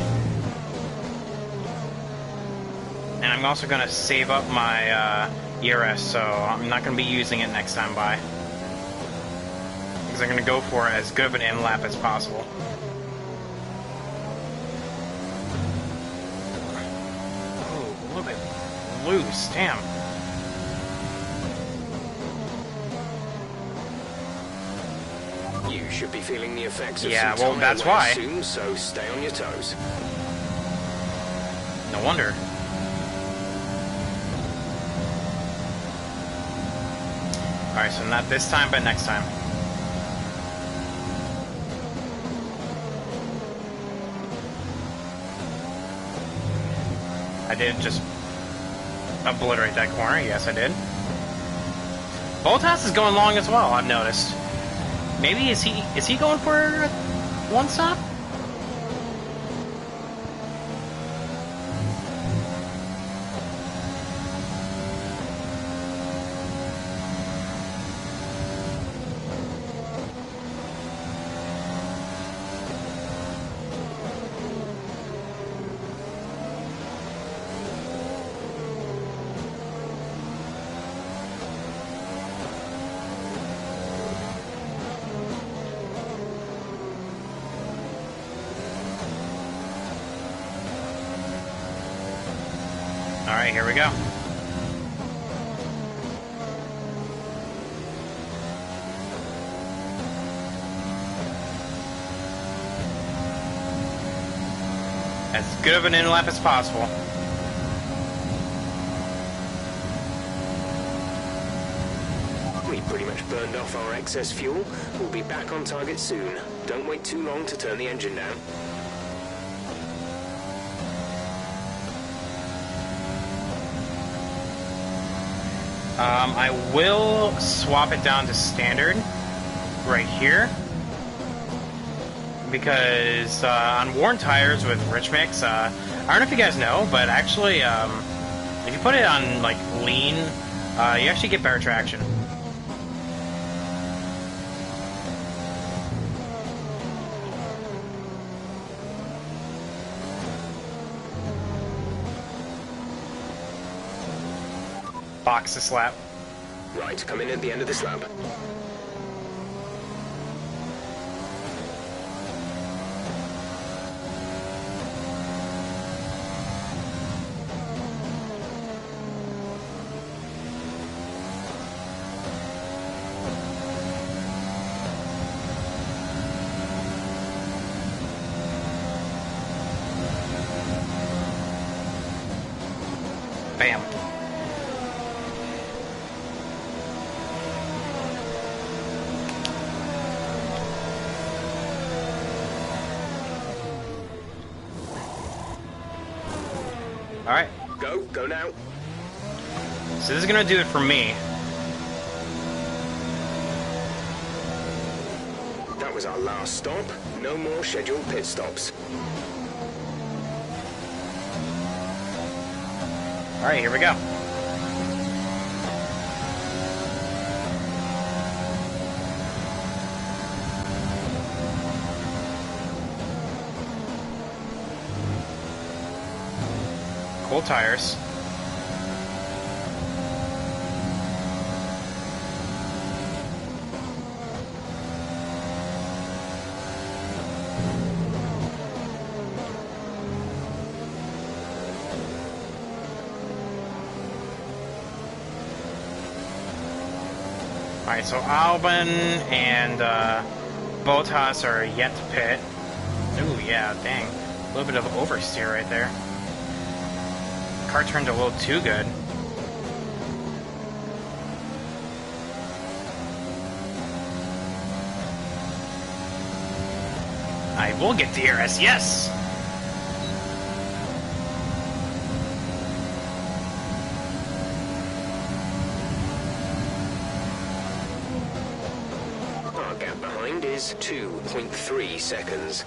A: And I'm also going to save up my ERS, so I'm not going to be using it next time by. Because I'm going to go for as good of an in-lap as possible. Oh, a little bit loose, damn.
B: You should be feeling the effects of
A: yeah,
B: some
A: well, that's why.
B: Soon, so stay on your toes.
A: No wonder. Alright, so not this time, but next time. I did just obliterate that corner. Yes, I did. Bottas is going long as well, I've noticed. Maybe is he going for a one stop? Alright, here we go. As good of an in-lap as possible.
B: We pretty much burned off our excess fuel. We'll be back on target soon. Don't wait too long to turn the engine down.
A: I will swap it down to standard right here. Because on worn tires with rich mix, I don't know if you guys know, but actually, if you put it on like lean, you actually get better traction. Box this lap.
B: Right, come in at the end of this lap.
A: Bam. Alright.
B: Go now.
A: So this is gonna do it for me.
B: That was our last stop. No more scheduled pit stops.
A: Alright, here we go. Cool tires. Alright, so Albon and Bottas are yet to pit. Ooh, yeah, dang. A little bit of oversteer right there. Car turned a little too good. I will get DRS, yes!
B: Our gap behind is 2.3 seconds.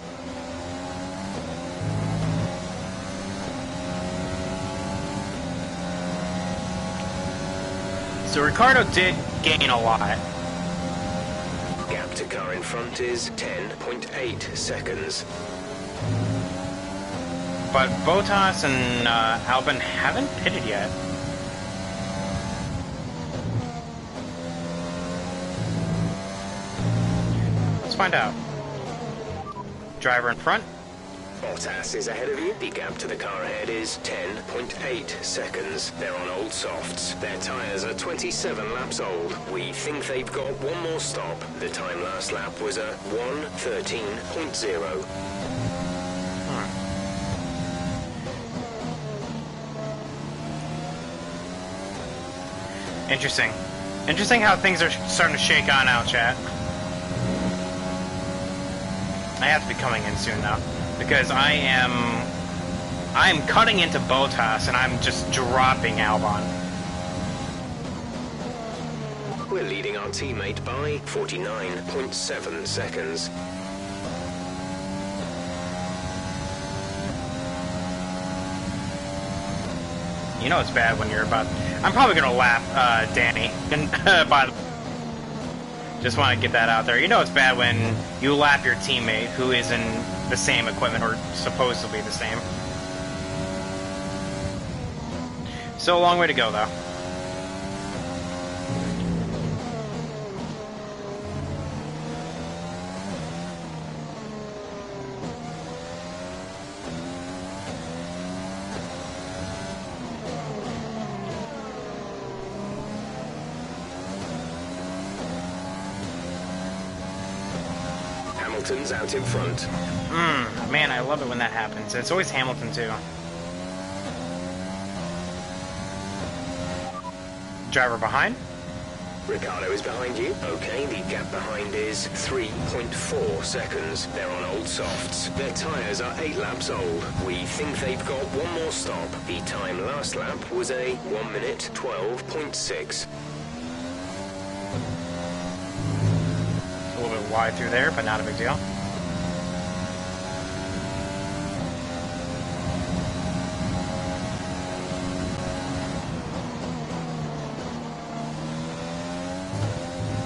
A: So Ricardo did gain a lot.
B: Gap to car in front is 10.8 seconds.
A: But Bottas and Albon haven't pitted yet. Let's find out. Driver in front.
B: Bottas is ahead of you. The gap to the car ahead is 10.8 seconds. They're on old softs. Their tyres are 27 laps old. We think they've got one more stop. The time last lap was a 1:13.0.
A: Interesting. Interesting how things are starting to shake on out, chat. I have to be coming in soon now. Because I am cutting into Bottas and I'm just dropping Albon.
B: We're leading our teammate by 49.7 seconds.
A: You know it's bad when you're about... I'm probably going to lap Danny. By the... Just want to get that out there. You know it's bad when you lap your teammate who is in the same equipment, or supposed to be the same. Still a long way to go, though.
B: Hamilton's out in front.
A: Man, I love it when that happens. It's always Hamilton, too. Driver behind.
B: Ricardo is behind you. Okay, the gap behind is 3.4 seconds. They're on old softs. Their tyres are 8 laps old. We think they've got one more stop. The time last lap was a 1 minute 12.6.
A: A little bit wide through there, but not a big deal.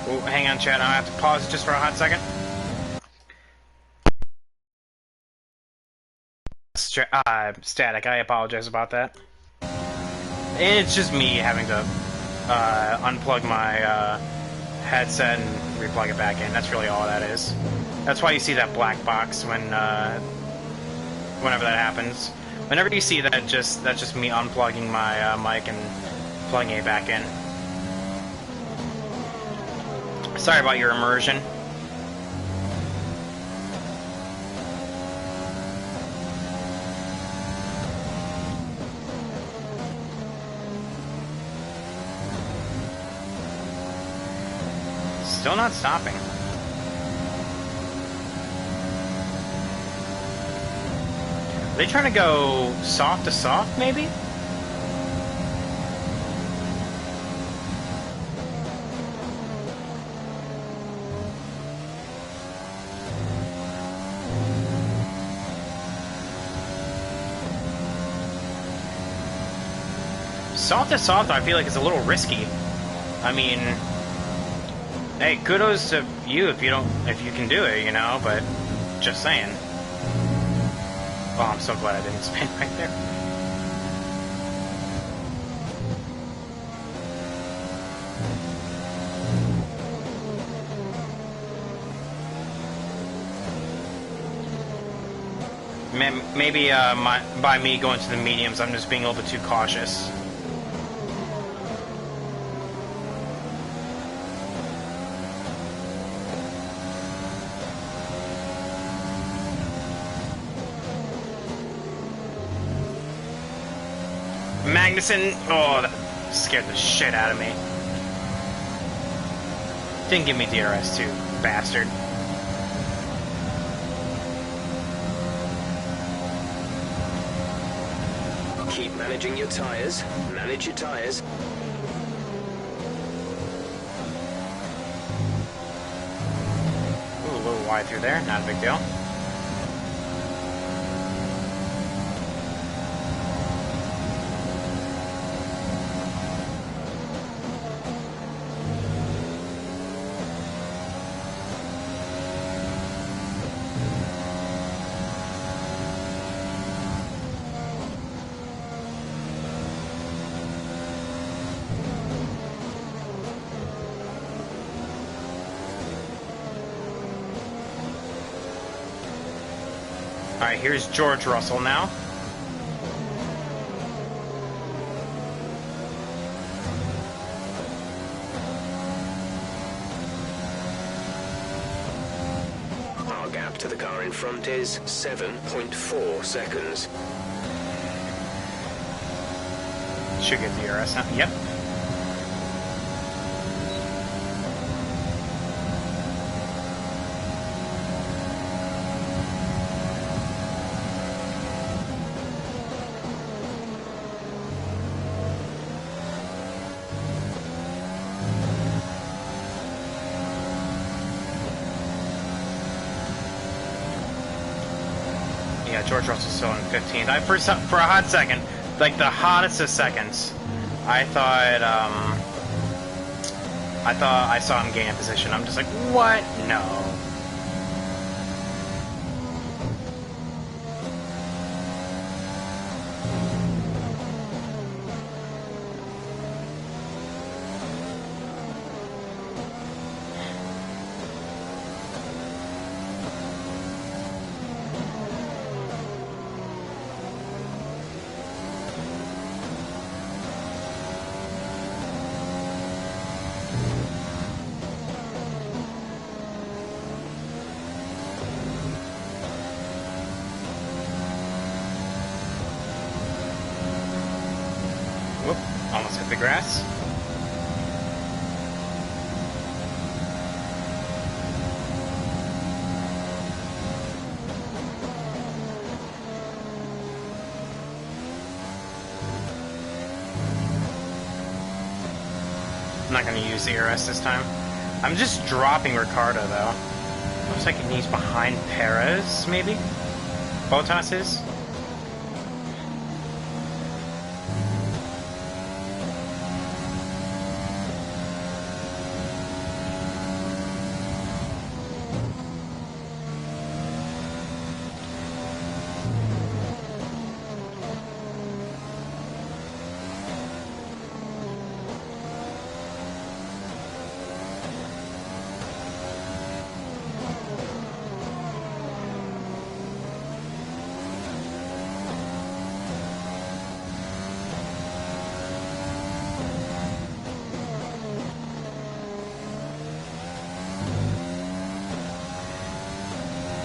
A: Ooh, hang on, Chad. I have to pause just for a hot second. Static. I apologize about that. It's just me having to unplug my headset and replug it back in. That's really all that is. That's why you see that black box when whenever that happens. Whenever you see that, that's just me unplugging my mic and plugging it back in. Sorry about your immersion. Still not stopping. Are they trying to go soft to soft, maybe? Soft to soft, I feel like it's a little risky. I mean, hey, kudos to you if you can do it, you know, but just saying. Oh, I'm so glad I didn't spin right there. Maybe by me going to the mediums, I'm just being a little bit too cautious. Magnussen, oh, that scared the shit out of me. Didn't give me DRS too, bastard.
B: Keep managing your tyres. Manage your tyres.
A: Ooh, a little wide through there, not a big deal. Alright, here's George Russell now.
B: Our gap to the car in front is 7.4 seconds.
A: Should get DRS now. Yep. Yeah, George Russell's still in 15th. For a hot second, like the hottest of seconds, I thought I saw him gain a position. I'm just like, what? No. Whoop, almost hit the grass. I'm not going to use the ARS this time. I'm just dropping Ricardo, though. Looks like he's behind Perez, maybe? Bottas is?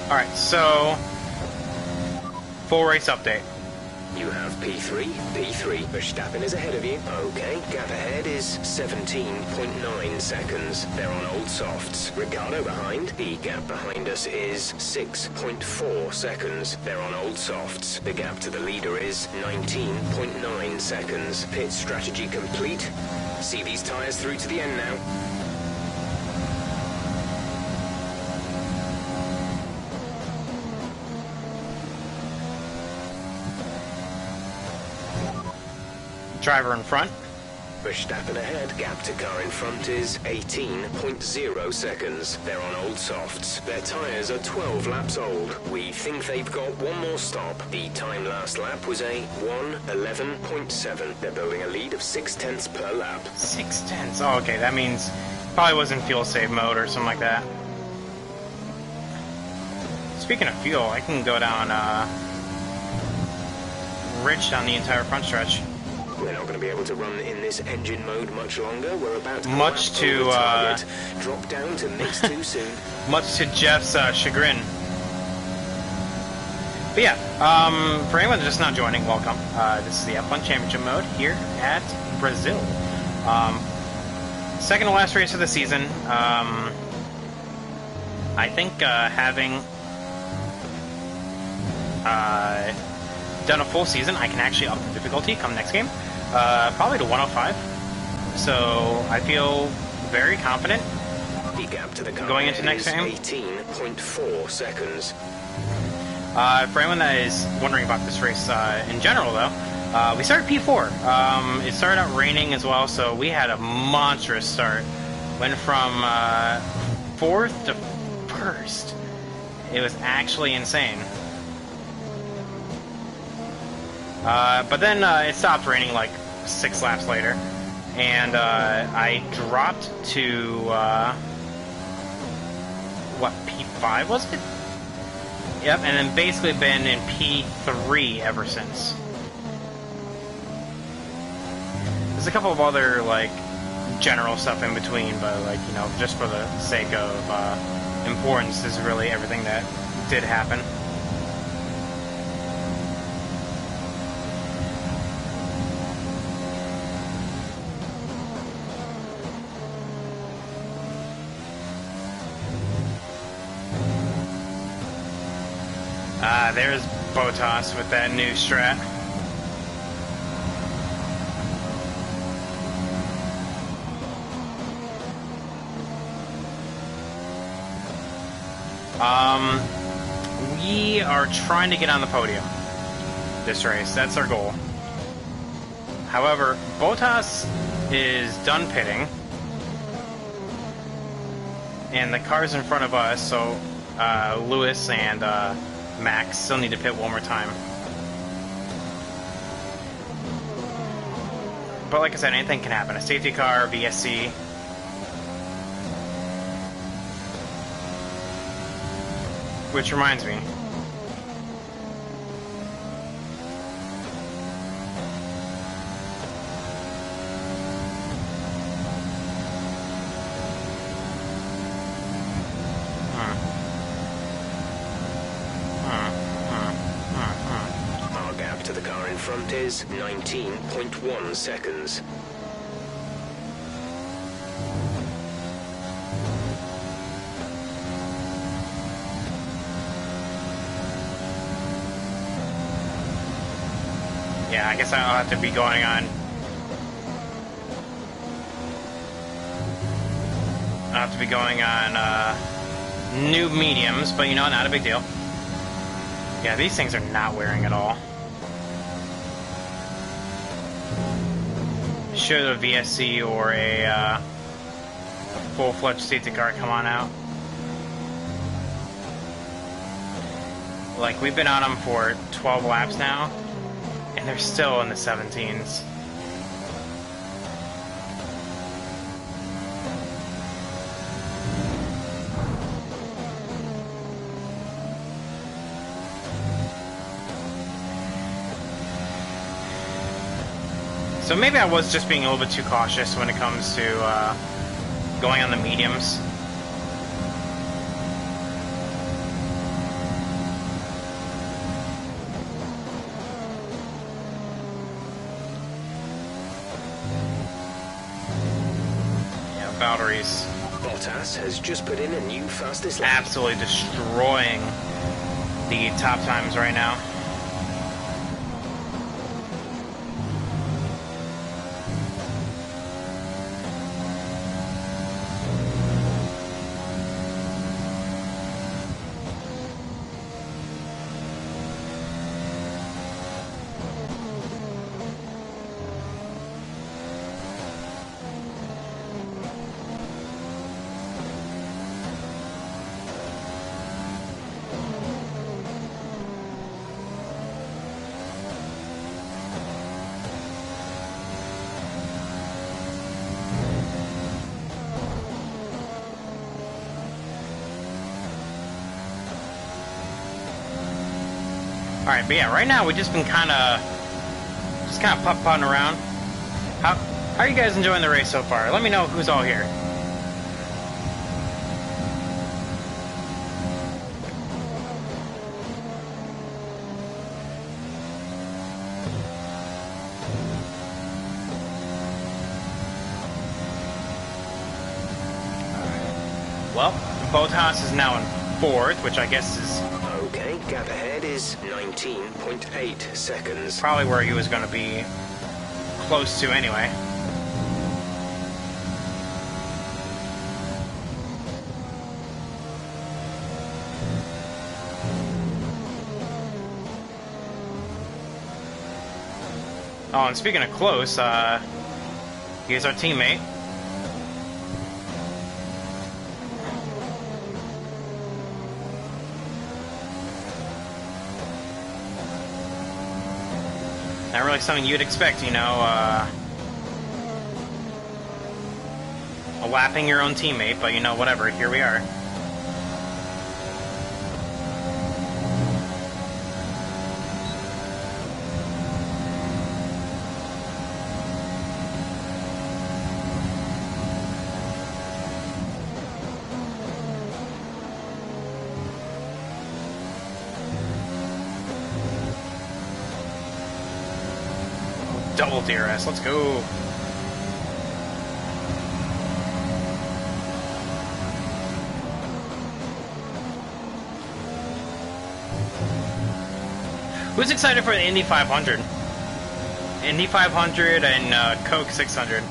A: Alright, so full race update.
B: You have P3. Verstappen is ahead of you. Okay, gap ahead is 17.9 seconds. They're on old softs. Ricardo behind. The gap behind us is 6.4 seconds. They're on old softs. The gap to the leader is 19.9 seconds. Pit strategy complete. See these tyres through to the end now.
A: Driver in front.
B: Verstappen ahead, gap to car in front is 18.0 seconds. They're on old softs. Their tyres are 12 laps old. We think they've got one more stop. The time last lap was a 1:11.7. They're building a lead of 0.6 per lap.
A: 0.6. Oh, okay, that means probably was in fuel save mode or something like that. Speaking of fuel, I can go down rich down the entire front stretch.
B: We're not going to be able to run in this engine mode much longer. We're about to
A: much to
B: drop down to mix too soon.
A: Much to Jeff's chagrin. But yeah, for anyone just not joining, welcome. This is the F1 Championship mode here at Brazil. Second to last race of the season. I think having done a full season, I can actually up the difficulty come next game. Probably to 105. So I feel very confident
B: the gap to the car
A: going into next game.
B: 18.4 seconds.
A: For anyone that is wondering about this race in general, though, we started P4. It started out raining as well, so we had a monstrous start. Went from 4th to 1st. It was actually insane. But then it stopped raining like 6 laps later, and I dropped to what, P5 was it? Yep, and then basically been in P3 ever since. There's a couple of other like general stuff in between, but like, you know, just for the sake of importance, this is really everything that did happen. There's Bottas with that new strat. We are trying to get on the podium this race. That's our goal. However, Bottas is done pitting, and the car's in front of us, so Lewis and Max still need to pit one more time. But like I said, anything can happen. A safety car, VSC. Which reminds me.
B: Our gap to the car in front is 19.1 seconds.
A: Yeah, I guess I'll have to be going on I'll have to be going on new mediums, but you know, not a big deal. Yeah, these things are not wearing at all. Should a VSC or a full-fledged safety car come on out. Like, we've been on them for 12 laps now, and they're still in the 17s. So maybe I was just being a little bit too cautious when it comes to going on the mediums. Yeah, Valtteri's
B: Bottas has just put in a new fastest lap.
A: absolutely destroying the top times right now. Alright, but yeah, right now we've just been kind of putt-putting around. How are you guys enjoying the race so far? Let me know who's all here. Well, Bottas is now in 4th, which I guess is
B: Okay, gap ahead is 19.8 seconds.
A: probably where he was going to be close to anyway. Oh, and speaking of close, here's our teammate. Not really something you'd expect, you know, lapping your own teammate, but you know, whatever, here we are. Double DRS, let's go. Who's excited for the Indy 500? Indy 500 and Coke 600.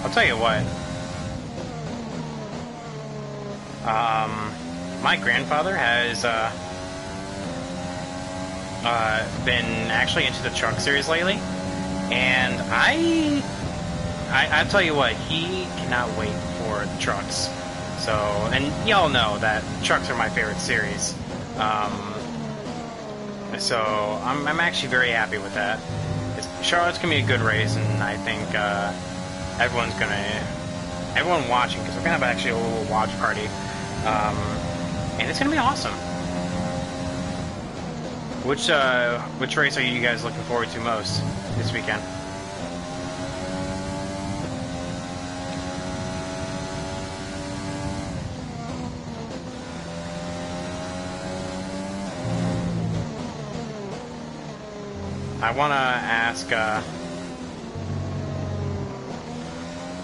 A: I'll tell you what. My grandfather has been actually into the truck series lately, and I tell you what, he cannot wait for the trucks. So, and y'all know that trucks are my favorite series. So I'm actually very happy with that. Charlotte's gonna be a good race, and I think everyone watching, because we're gonna have actually a little watch party, and it's gonna be awesome. Which race are you guys looking forward to most this weekend? I want to ask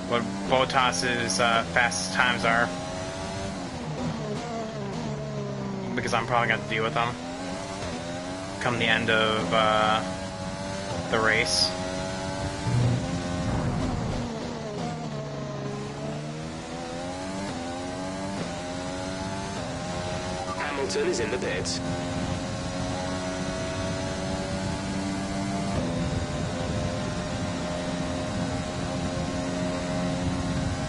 A: what Bottas's fastest times are, because I'm probably going to deal with them come the end of the race.
B: Hamilton is in the pits.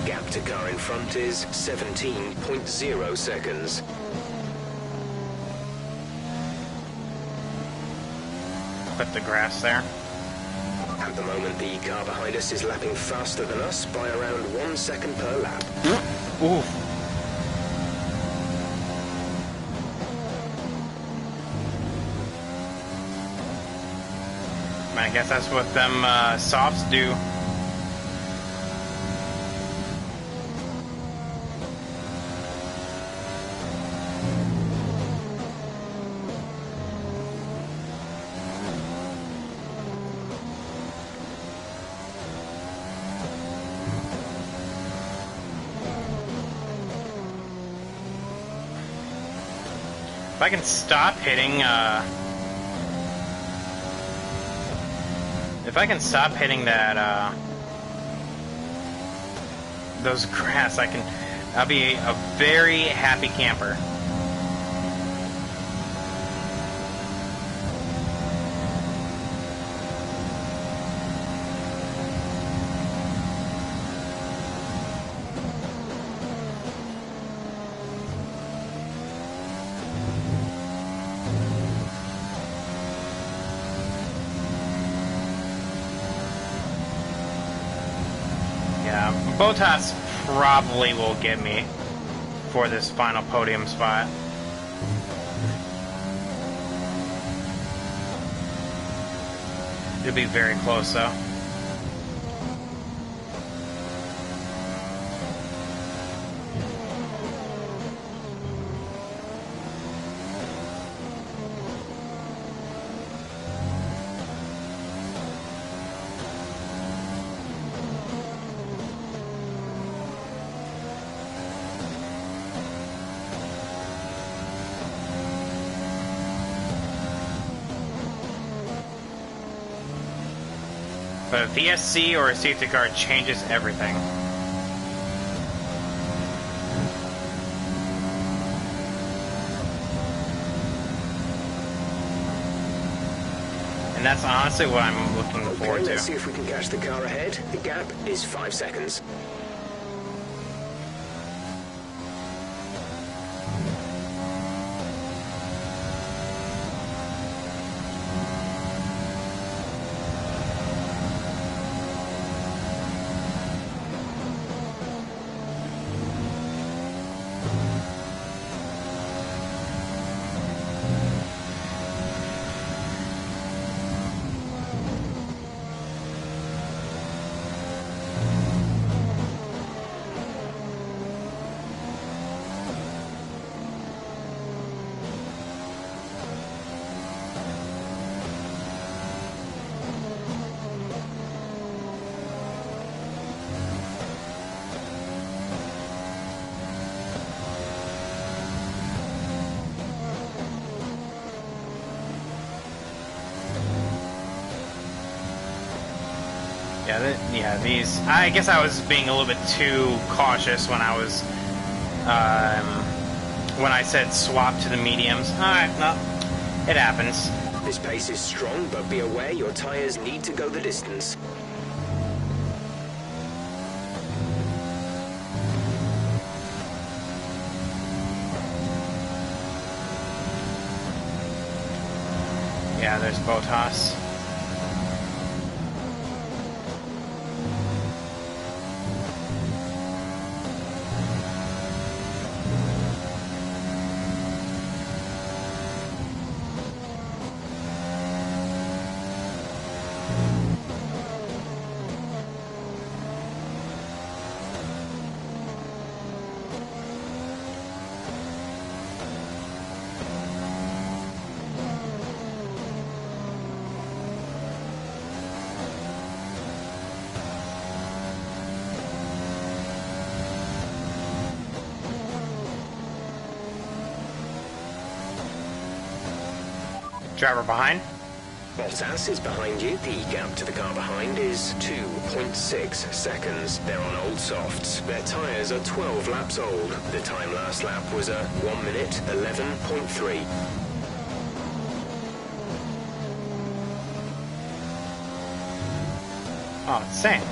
B: Gap to car in front is 17.0 seconds.
A: Put the grass there.
B: At the moment, the car behind us is lapping faster than us by around 1 second per lap.
A: Ooh. I guess that's what them softs do. If I can stop hitting, that, those grass, I'll be a very happy camper. Bottas probably will get me for this final podium spot. It'll be very close though. But a VSC or a safety car changes everything. And that's honestly what I'm looking forward to.
B: Let's see if we can catch the car ahead. The gap is 5 seconds. These. I guess I was being a little bit too cautious when I was, when I said swap to the mediums. Alright, no, it happens. This pace is strong, but be aware your tires need to go the distance.
A: Yeah, there's Bottas. driver behind.
B: Bottas is behind you. The gap to the car behind is 2.6 seconds. They're on old softs. Their tyres are 12 laps old. The time last lap was a 1 minute 11.3.
A: Oh, it's same.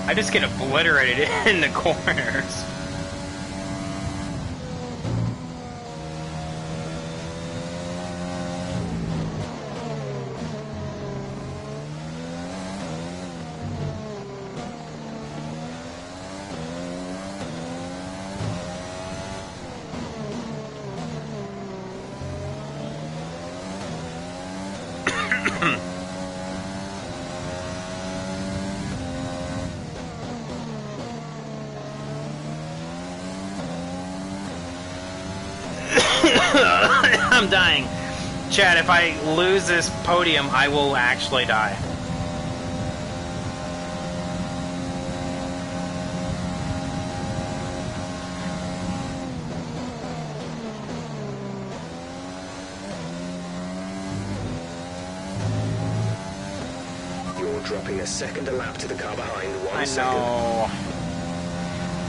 A: I just get obliterated in the corners. I'm dying. Chad, if I lose this podium, I will actually die.
B: You're dropping a second a lap to the car behind.
A: I
B: second.
A: know.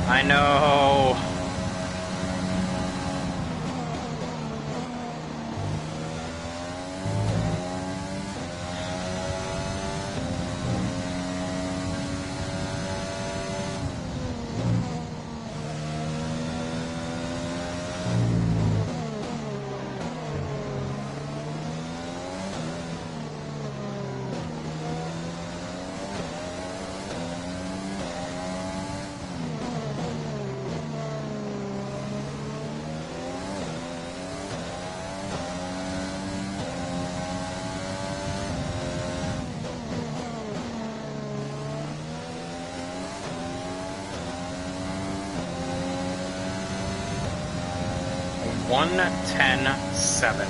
A: I know. One 10-7.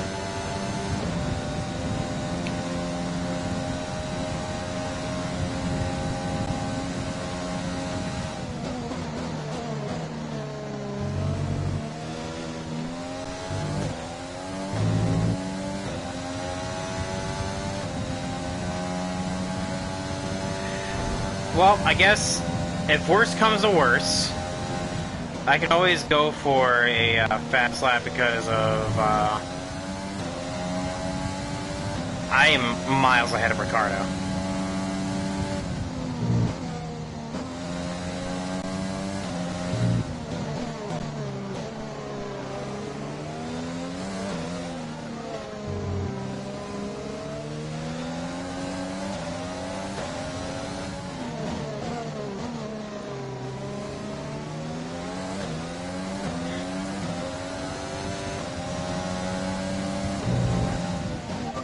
A: Well, I guess if worst comes to worst, I can always go for a fast lap because of I am miles ahead of Ricardo.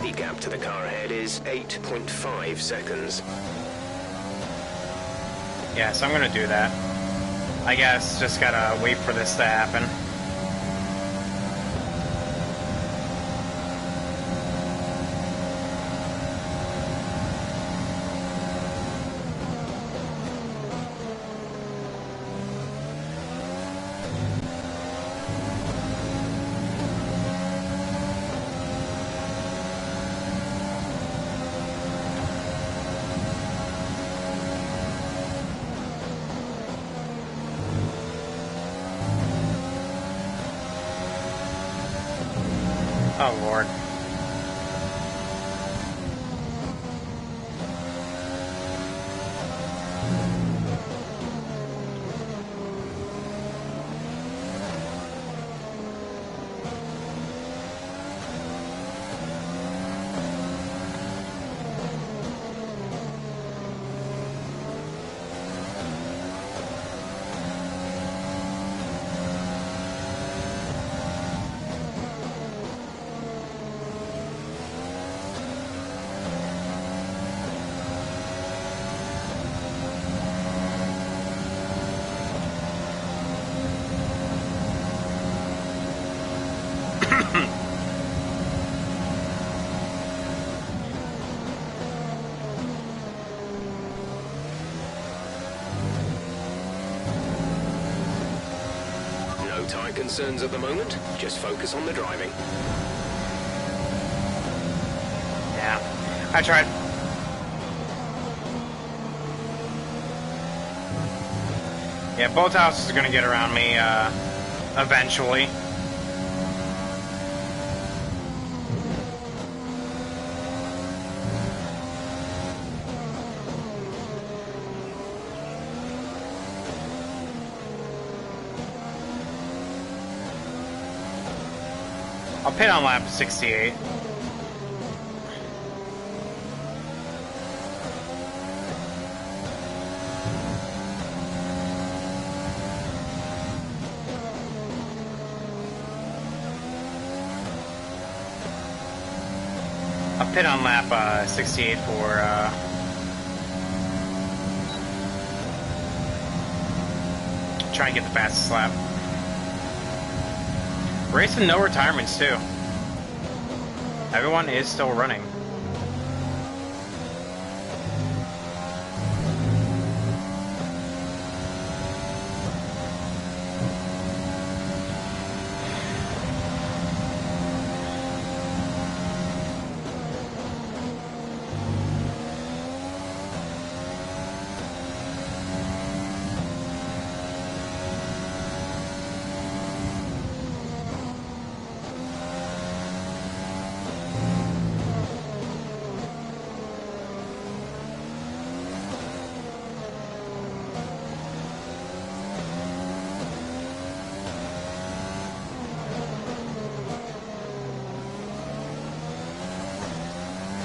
B: The gap to the car ahead is 8.5 seconds.
A: Yeah, so I'm gonna do that. I guess just gotta wait for this to happen. Oh, Lord.
B: tyre concerns at the moment. Just focus on the driving.
A: Yeah, I tried. Yeah, Bottas is gonna get around me eventually. I'll pit on lap 68. I'll pit on lap 68 for try and get the fastest lap. Racing no retirements too. Everyone is still running.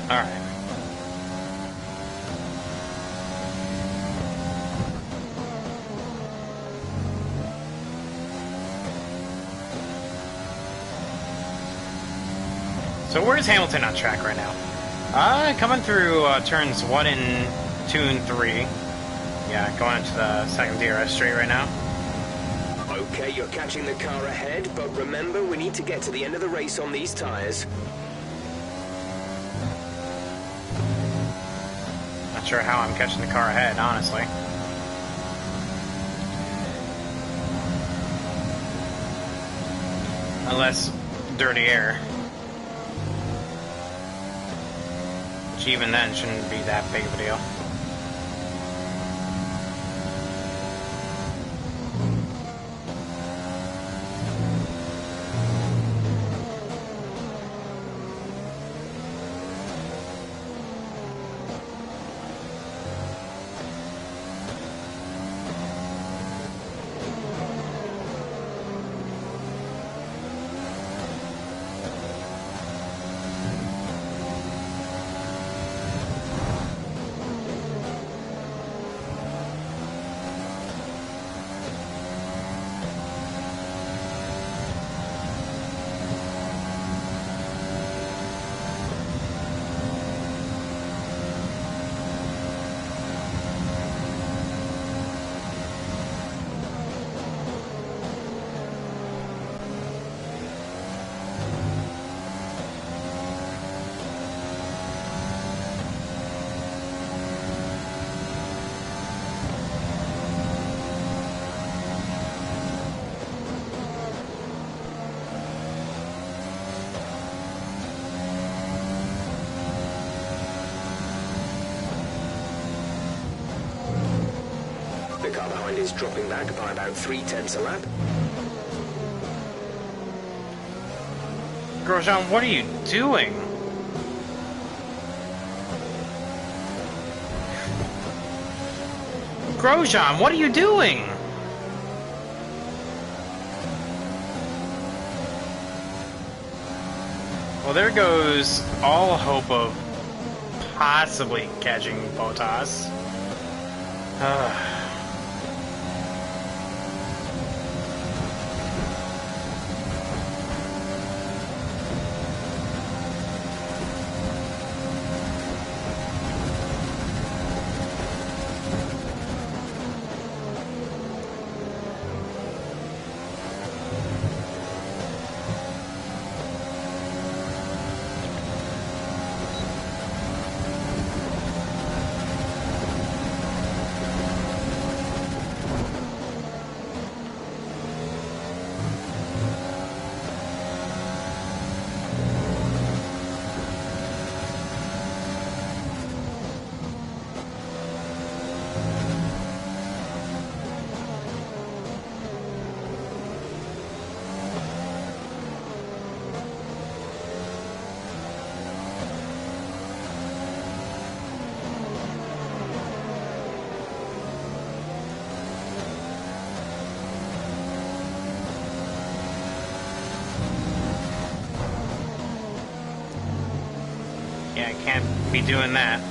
A: Alright. So where's Hamilton on track right now? Coming through turns 1 and 2 and 3. Yeah, going into the second DRS straight right now.
B: Okay, you're catching the car ahead, but remember, we need to get to the end of the race on these tyres.
A: Not sure how I'm catching the car ahead, honestly. Unless dirty air. Which even then shouldn't be that big of a deal.
B: The car behind is dropping back by about 0.3 a lap.
A: Grosjean, what are you doing? Grosjean, what are you doing? Well, there goes all hope of possibly catching Bottas. Can't be doing that.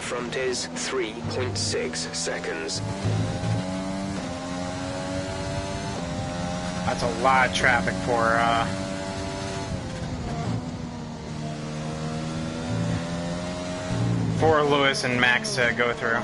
B: Front is 3.6 seconds.
A: That's a lot of traffic for Lewis and Max to go through.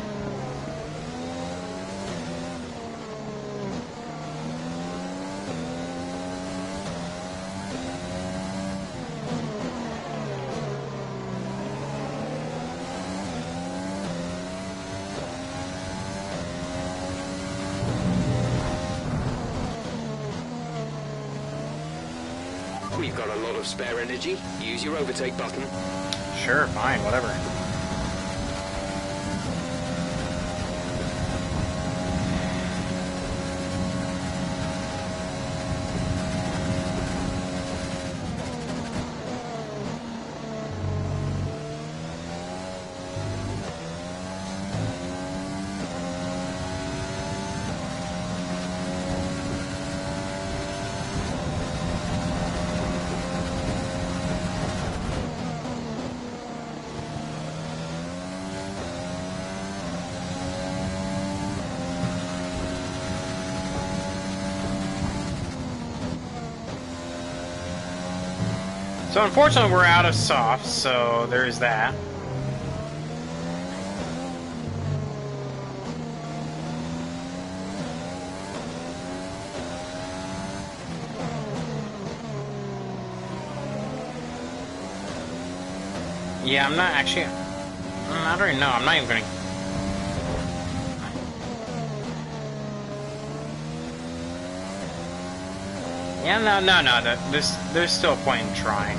B: We've got a lot of spare energy. Use your overtake button.
A: Sure, fine, whatever. So unfortunately we're out of softs, so there's that. Yeah, I'm not actually... I don't even know, I'm not even gonna... Yeah, no, there's still a point in trying.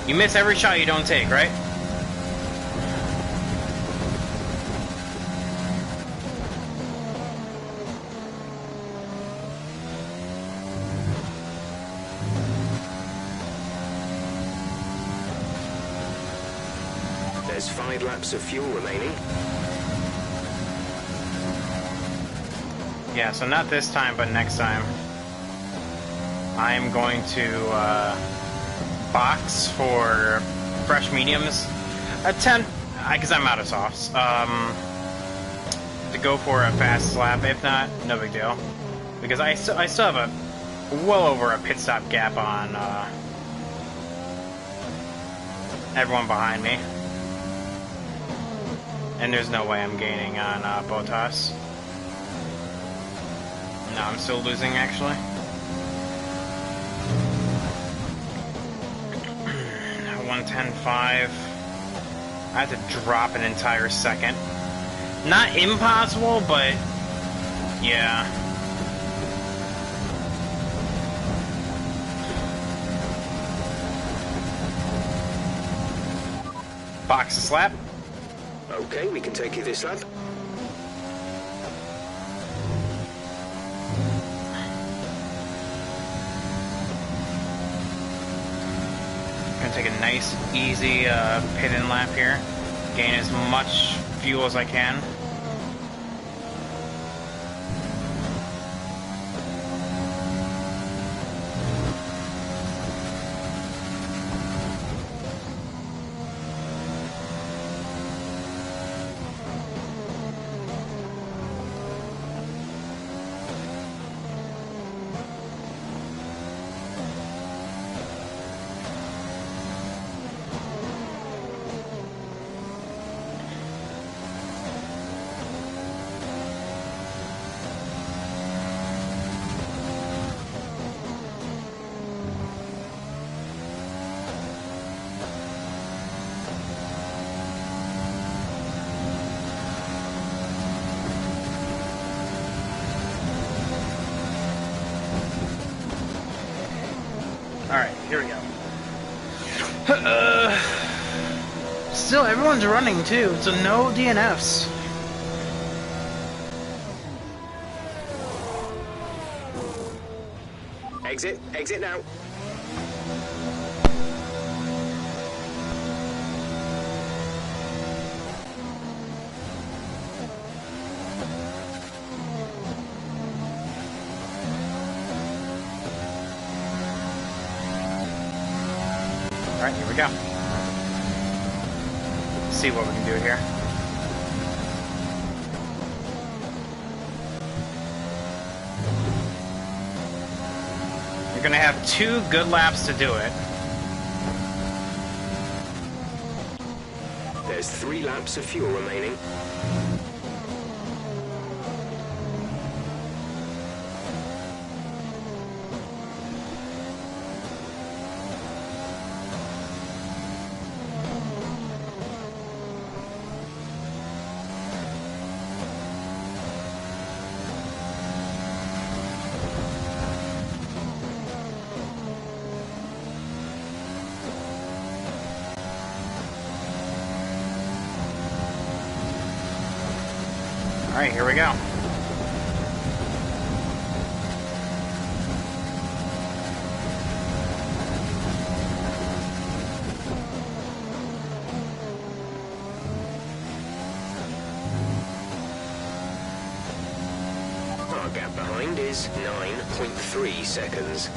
A: You miss every shot you don't take, right?
B: There's 5 laps of fuel remaining.
A: Yeah, so not this time, but next time. I'm going to box for fresh mediums. Attempt, because I'm out of softs, to go for a fast lap. If not, no big deal. Because I still have a well over a pit stop gap on everyone behind me. And there's no way I'm gaining on Bottas. No, I'm still losing, actually. 110.5. I have to drop an entire second. Not impossible, but yeah. Box a slap.
B: Okay, we can take you this lap.
A: Take a nice, easy pit-in lap here. Gain as much fuel as I can. Alright, here we go. Still, everyone's running too, so no DNFs.
B: Exit now.
A: Alright, here we go. Let's see what we can do here. You're gonna have 2 good laps to do it.
B: There's 3 laps of fuel remaining.
A: Alright, here we go.
B: Our gap behind is 9.3 seconds.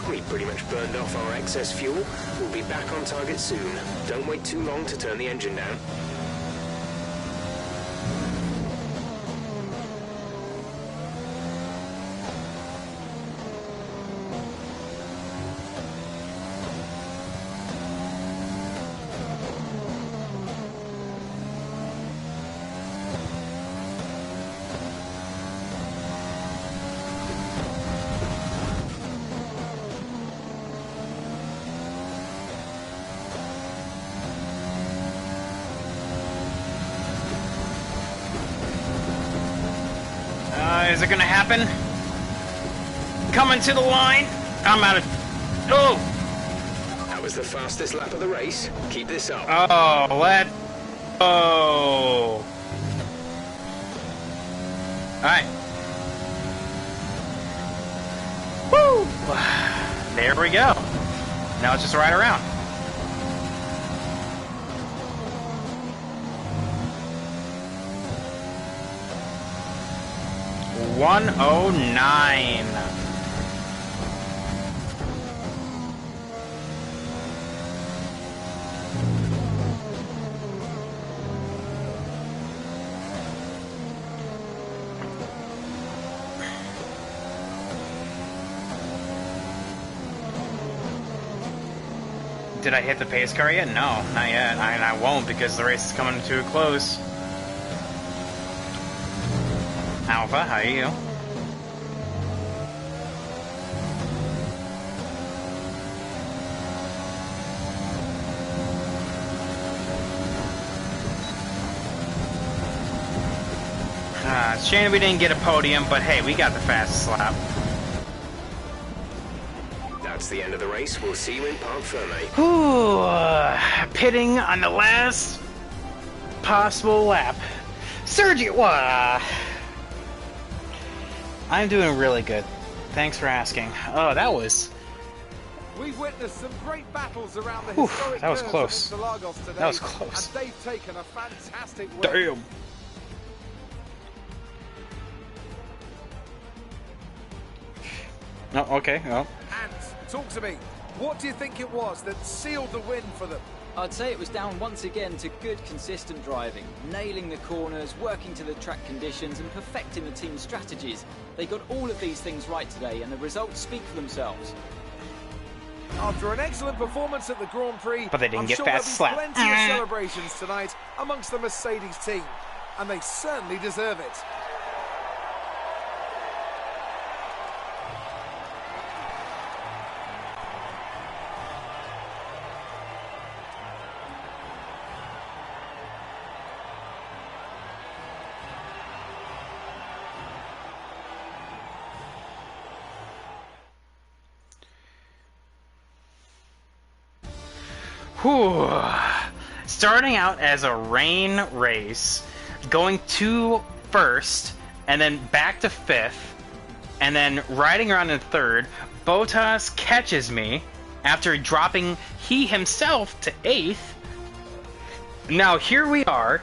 B: We pretty much burned off our excess fuel. We'll be back on target soon. Don't wait too long to turn the engine down.
A: Is it gonna happen? Coming to the line. I'm out of... Oh!
B: That was the fastest lap of the race. Keep this up.
A: Oh, Oh! Alright. Woo! There we go. Now it's just right around. $109. Did I hit the pace car yet? No, not yet. And I won't because the race is coming to a close. Alpha, how are you? It's a shame we didn't get a podium, but hey, we got the fastest lap.
B: That's the end of the race. We'll see you in Parc Ferme.
A: Ooh, pitting on the last possible lap. Sergio, I'm doing really good. Thanks for asking. Oh, that was...
C: We've witnessed some great battles around the historic
A: that was
C: curves
A: close.
C: of Interlagos today,
A: That was close.
C: and they've taken a fantastic win.
A: Damn. Oh, okay. Oh.
C: And talk to me. What do you think it was that sealed the win for them?
D: I'd say it was down once again to good, consistent driving, nailing the corners, working to the track conditions, and perfecting the team's strategies. They got all of these things right today, and the results speak for themselves.
C: After an excellent performance at the Grand Prix,
A: But they didn't
C: I'm
A: get
C: sure
A: fast
C: there'll be
A: slap.
C: plenty of celebrations tonight amongst the Mercedes team, and they certainly deserve it.
A: Whew. Starting out as a rain race, going to first, and then back to fifth, and then riding around in third. Bottas catches me after dropping he himself to eighth. Now here we are,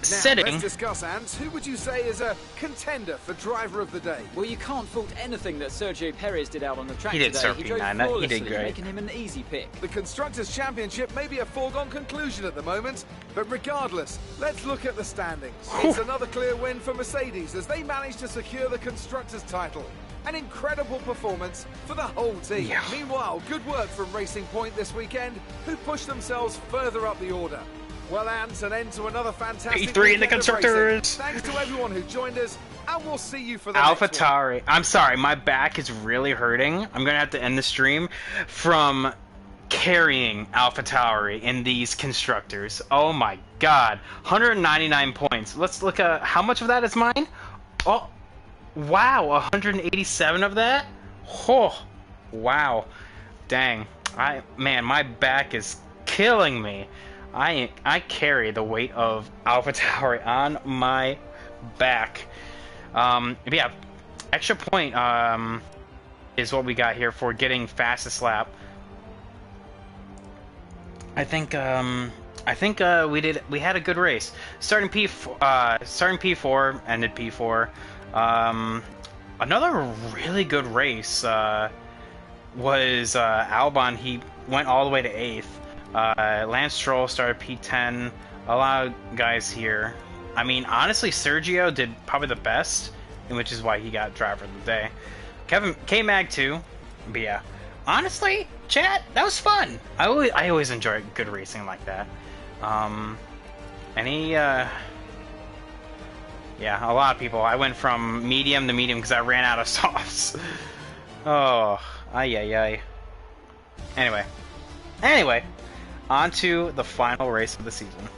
A: sitting.
C: Let's discuss, Ants. Who would you say is a contender for driver of the day?
D: Well, you can't fault anything that Sergio Perez did out on the track
A: He did
D: today.
A: start
D: He drove
A: P9, he
D: flawlessly,
A: did great.
D: making him an easy pick.
C: The Constructors' Championship may be a foregone conclusion at the moment, but regardless, let's look at the standings. It's another clear win for Mercedes as they managed to secure the Constructors' title. An incredible performance for the whole team.
A: Yeah.
C: Meanwhile, good work from Racing Point this weekend, who pushed themselves further up the order. Well, Ants, an end to another fantastic
A: P3 in the
C: weekend of racing.
A: Constructors.
C: Thanks to everyone who joined us, and we'll see you for the next one.
A: AlphaTauri. I'm sorry, my back is really hurting. I'm gonna have to end the stream from carrying AlphaTauri in these constructors. Oh my god. 199 points. Let's look at how much of that is mine. Oh, wow, 187 of that? Oh, wow. Dang. Man, my back is killing me. I carry the weight of AlphaTauri on my back. Yeah, extra point is what we got here for getting fastest lap. I think we had a good race. Starting P4, ended P4. Another really good race was Albon. He went all the way to 8th. Lance Stroll started P10. A lot of guys here. I mean, honestly, Sergio did probably the best, which is why he got driver of the day. K-Mag too. But yeah, honestly, chat, that was fun. I always enjoy good racing like that. Yeah, a lot of people. I went from medium to medium because I ran out of softs. Oh, ay. Anyway, on to the final race of the season.